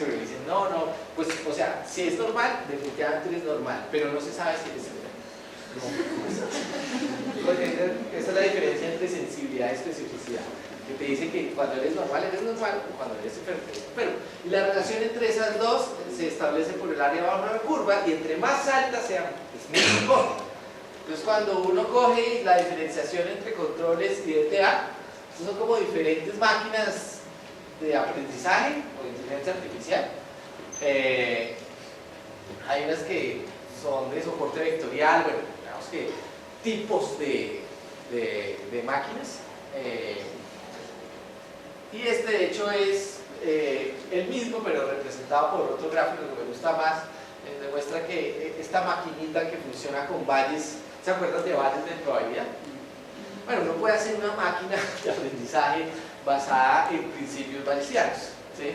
me dicen, no, pues, o sea, si es normal, definitivamente eres normal, pero no se sabe si eres enfermo. Pues esa es la diferencia entre sensibilidad y especificidad, que te dice que cuando eres normal, o cuando eres enfermo, eres enfermo. Y la relación entre esas dos se establece por el área bajo la curva, y entre más alta sea, es mucho mejor. Entonces, cuando uno coge la diferenciación entre controles y DTA, son como diferentes máquinas de aprendizaje o de inteligencia artificial. Hay unas que son de soporte vectorial, bueno, digamos que tipos de máquinas. Y este de hecho es el mismo, pero representado por otro gráfico que me gusta más. Demuestra que esta maquinita que funciona con valles, ¿se acuerdan de valles de probabilidad? Bueno, uno puede hacer una máquina de aprendizaje basada en principios bayesianos, ¿sí?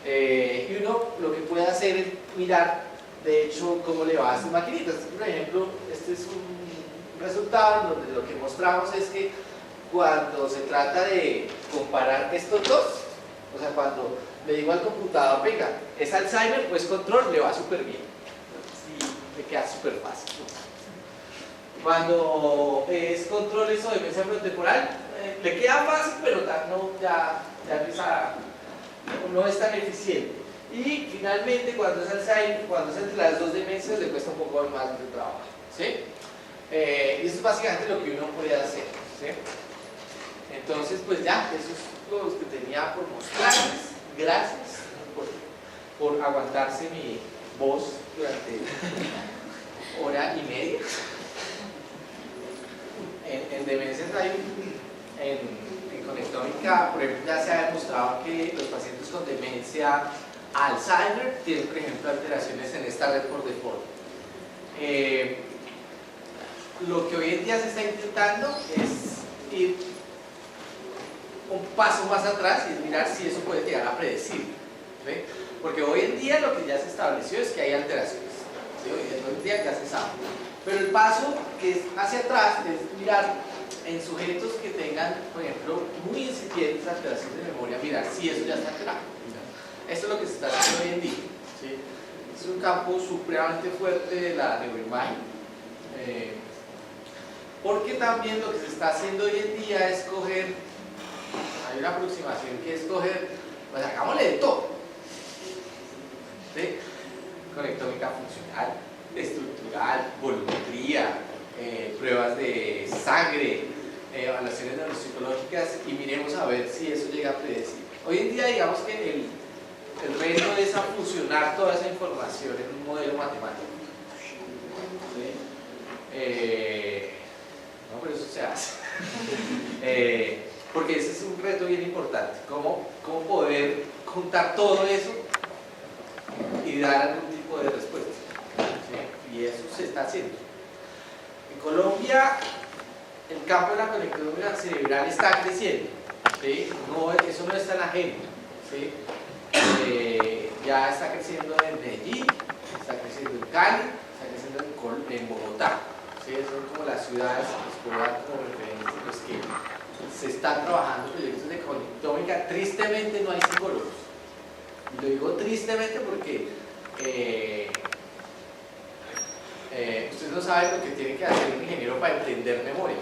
Y uno lo que puede hacer es mirar, de hecho, cómo le va a estas maquinitas. Por ejemplo, este es un resultado en donde lo que mostramos es que cuando se trata de comparar estos dos, O sea, cuando le digo al computador, venga, es Alzheimer o es control, le va súper bien. Sí, le queda súper fácil. Cuando es control eso de demencia frontotemporal, le queda fácil, pero no, ya empieza, no es tan eficiente. Y finalmente, cuando es Alzheimer, cuando es entre las dos demencias, le cuesta un poco más de trabajo. ¿Sí? Y eso es básicamente lo que uno puede hacer. ¿Sí? Entonces, pues ya, eso es lo que tenía por mostrarles. Gracias por aguantarse mi voz durante hora y media. En demencias hay en conectómica, por ejemplo, ya se ha demostrado que los pacientes con demencia Alzheimer tienen, por ejemplo, alteraciones en esta red por default. Lo que hoy en día se está intentando es ir un paso más atrás y mirar si eso puede llegar a predecir. ¿Sí? Porque hoy en día lo que ya se estableció es que hay alteraciones. ¿Sí? Hoy en día ya se sabe. Pero el paso que es hacia atrás es mirar en sujetos que tengan, por ejemplo, muy incipientes alteraciones de memoria, mirar si eso ya está alterado. Esto es lo que se está haciendo hoy en día. ¿Sí? Es un campo supremamente fuerte de la neuroimagen. Porque también lo que se está haciendo hoy en día es coger, hay una aproximación que es coger, pues hagámosle de todo. ¿Sí? Conectómica funcional, estructural, volumetría, pruebas de sangre, evaluaciones neuropsicológicas y miremos a ver si eso llega a predecir. Hoy en día digamos que el reto es a fusionar toda esa información en un modelo matemático. ¿Sí? No, pero eso se hace. Porque ese es un reto bien importante. ¿Cómo poder juntar todo eso y dar algún tipo de respuesta? ¿Sí? Y eso se está haciendo. En Colombia, el campo de la conectividad cerebral está creciendo. ¿Sí? Eso no es tan ajeno. ¿Sí? Ya está creciendo en Medellín, está creciendo en Cali, está creciendo en Bogotá. ¿Sí? Son como las ciudades que les puedo dar como referencia en los que se están trabajando proyectos de conectómica. Tristemente no hay psicólogos. Y lo digo tristemente porque ustedes no saben lo que tiene que hacer un ingeniero para entender memoria.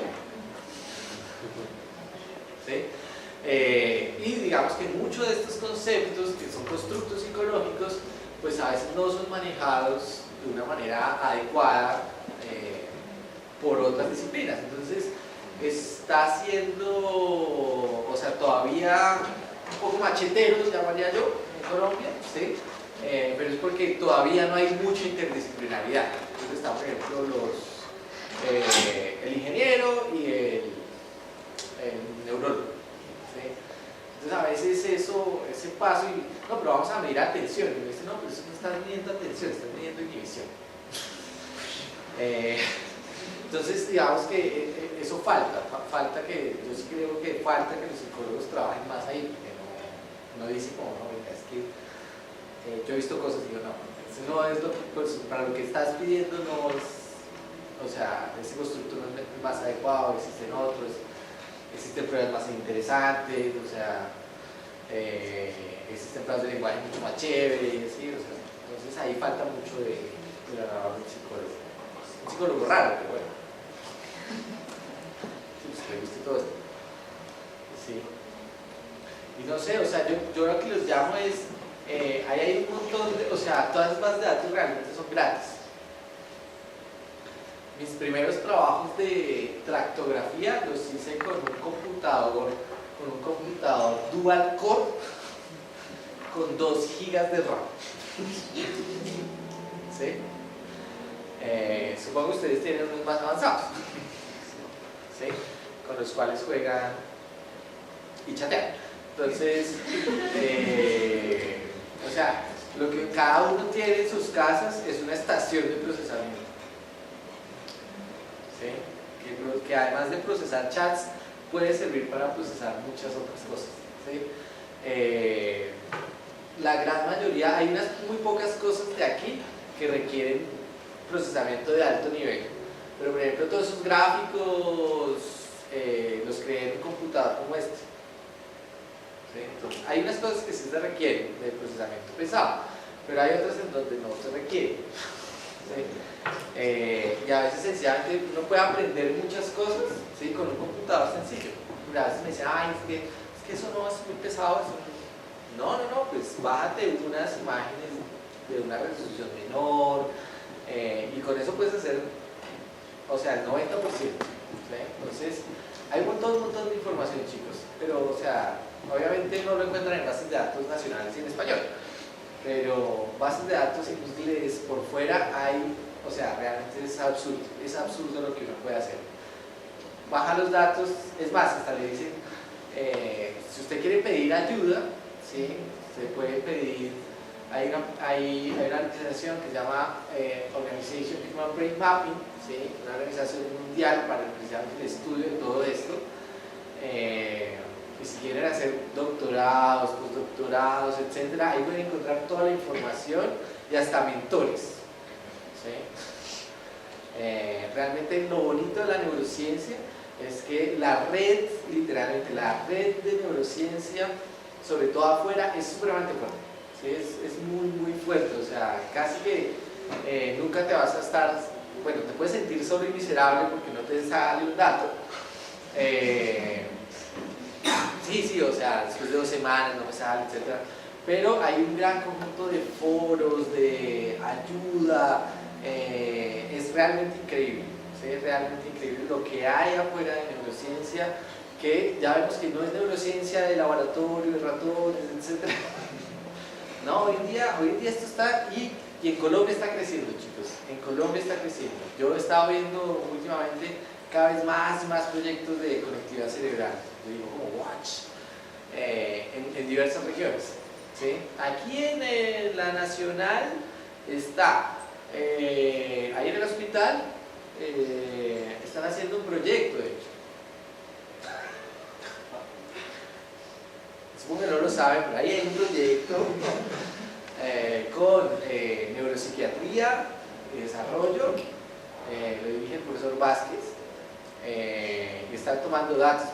¿Sí? Y digamos que muchos de estos conceptos, que son constructos psicológicos, pues a veces no son manejados de una manera adecuada por otras disciplinas. Entonces, está siendo, o sea, todavía un poco machetero, llamaría yo, en Colombia, ¿sí? Pero es porque todavía no hay mucha interdisciplinaridad. Entonces está, por ejemplo, el ingeniero y el neurólogo. ¿Sí? Entonces a veces ese paso, no, pero vamos a medir atención. Y me dice, no, pero eso no estás midiendo atención, estás midiendo inhibición. Entonces, digamos que eso falta que, yo sí creo que falta que los psicólogos trabajen más ahí, porque no dice como, no, venga, es que yo he visto cosas y digo, no, eso no es lo que, pues, para lo que estás pidiendo no es, o sea, ese constructo no es más adecuado, existen otros, existen pruebas más interesantes, o sea, existen pruebas de lenguaje mucho más chéveres, ¿sí? O sea, entonces ahí falta mucho de la labor del psicólogo. Un psicólogo raro, pero bueno. Sí, pues le guste todo esto. Sí. Y no sé, o sea, yo lo que los llamo es, ahí hay un montón de, o sea, todas las bases de datos realmente son gratis. Mis primeros trabajos de tractografía los hice con un computador dual core con 2 GB de RAM. ¿Sí? Supongo que ustedes tienen unos más avanzados, ¿sí? Con los cuales juegan y chatean. Entonces, o sea, lo que cada uno tiene en sus casas es una estación de procesamiento. ¿Sí? Que además de procesar chats, puede servir para procesar muchas otras cosas. ¿Sí? La gran mayoría, hay unas muy pocas cosas de aquí que requieren procesamiento de alto nivel. Pero por ejemplo, todos esos gráficos los creé en un computador como este. ¿sí? Entonces, hay unas cosas que sí se requieren de procesamiento pesado, pero hay otras en donde no se requiere. ¿Sí? Y a veces sencillamente uno puede aprender muchas cosas, ¿sí? Con un computador sencillo. A veces me dicen, ay, es que eso no es muy pesado. Eso no, pues bájate unas imágenes de una resolución menor y con eso puedes hacer, o sea, el 90%. ¿Sí? Entonces, hay un montón de información, chicos, pero, o sea, obviamente no lo encuentran en bases de datos nacionales y en español, pero bases de datos en inglés por fuera hay, o sea, realmente es absurdo lo que uno puede hacer. Baja los datos, es más, hasta le dicen, si usted quiere pedir ayuda, ¿sí? Se puede pedir, hay una organización que se llama Organization Human Brain Mapping, ¿sí? Una organización mundial para precisamente el estudio de todo esto, y si quieren hacer doctorados, postdoctorados, etcétera, ahí pueden encontrar toda la información y hasta mentores, ¿sí? Realmente lo bonito de la neurociencia es que la red, literalmente la red de neurociencia, sobre todo afuera, es supremamente fuerte, ¿sí? Es muy fuerte, o sea, casi que nunca te vas a estar, bueno, te puedes sentir solo y miserable porque no te sale un dato, sí, o sea, después de 2 semanas no me sale, etc. Pero hay un gran conjunto de foros, de ayuda, es realmente increíble, ¿sí? Es realmente increíble lo que hay afuera de neurociencia, que ya vemos que no es neurociencia de laboratorio, de ratones, etc. No, hoy en día esto está, y en Colombia está creciendo, chicos, en Colombia está creciendo. Yo he estado viendo últimamente cada vez más proyectos de conectividad cerebral, yo digo como watch, en diversas regiones, ¿sí? Aquí en la Nacional está, ahí en el hospital, están haciendo un proyecto, de hecho. Supongo que no lo saben, pero ahí hay un proyecto con neuropsiquiatría y desarrollo, lo dirige el profesor Vázquez, y están tomando datos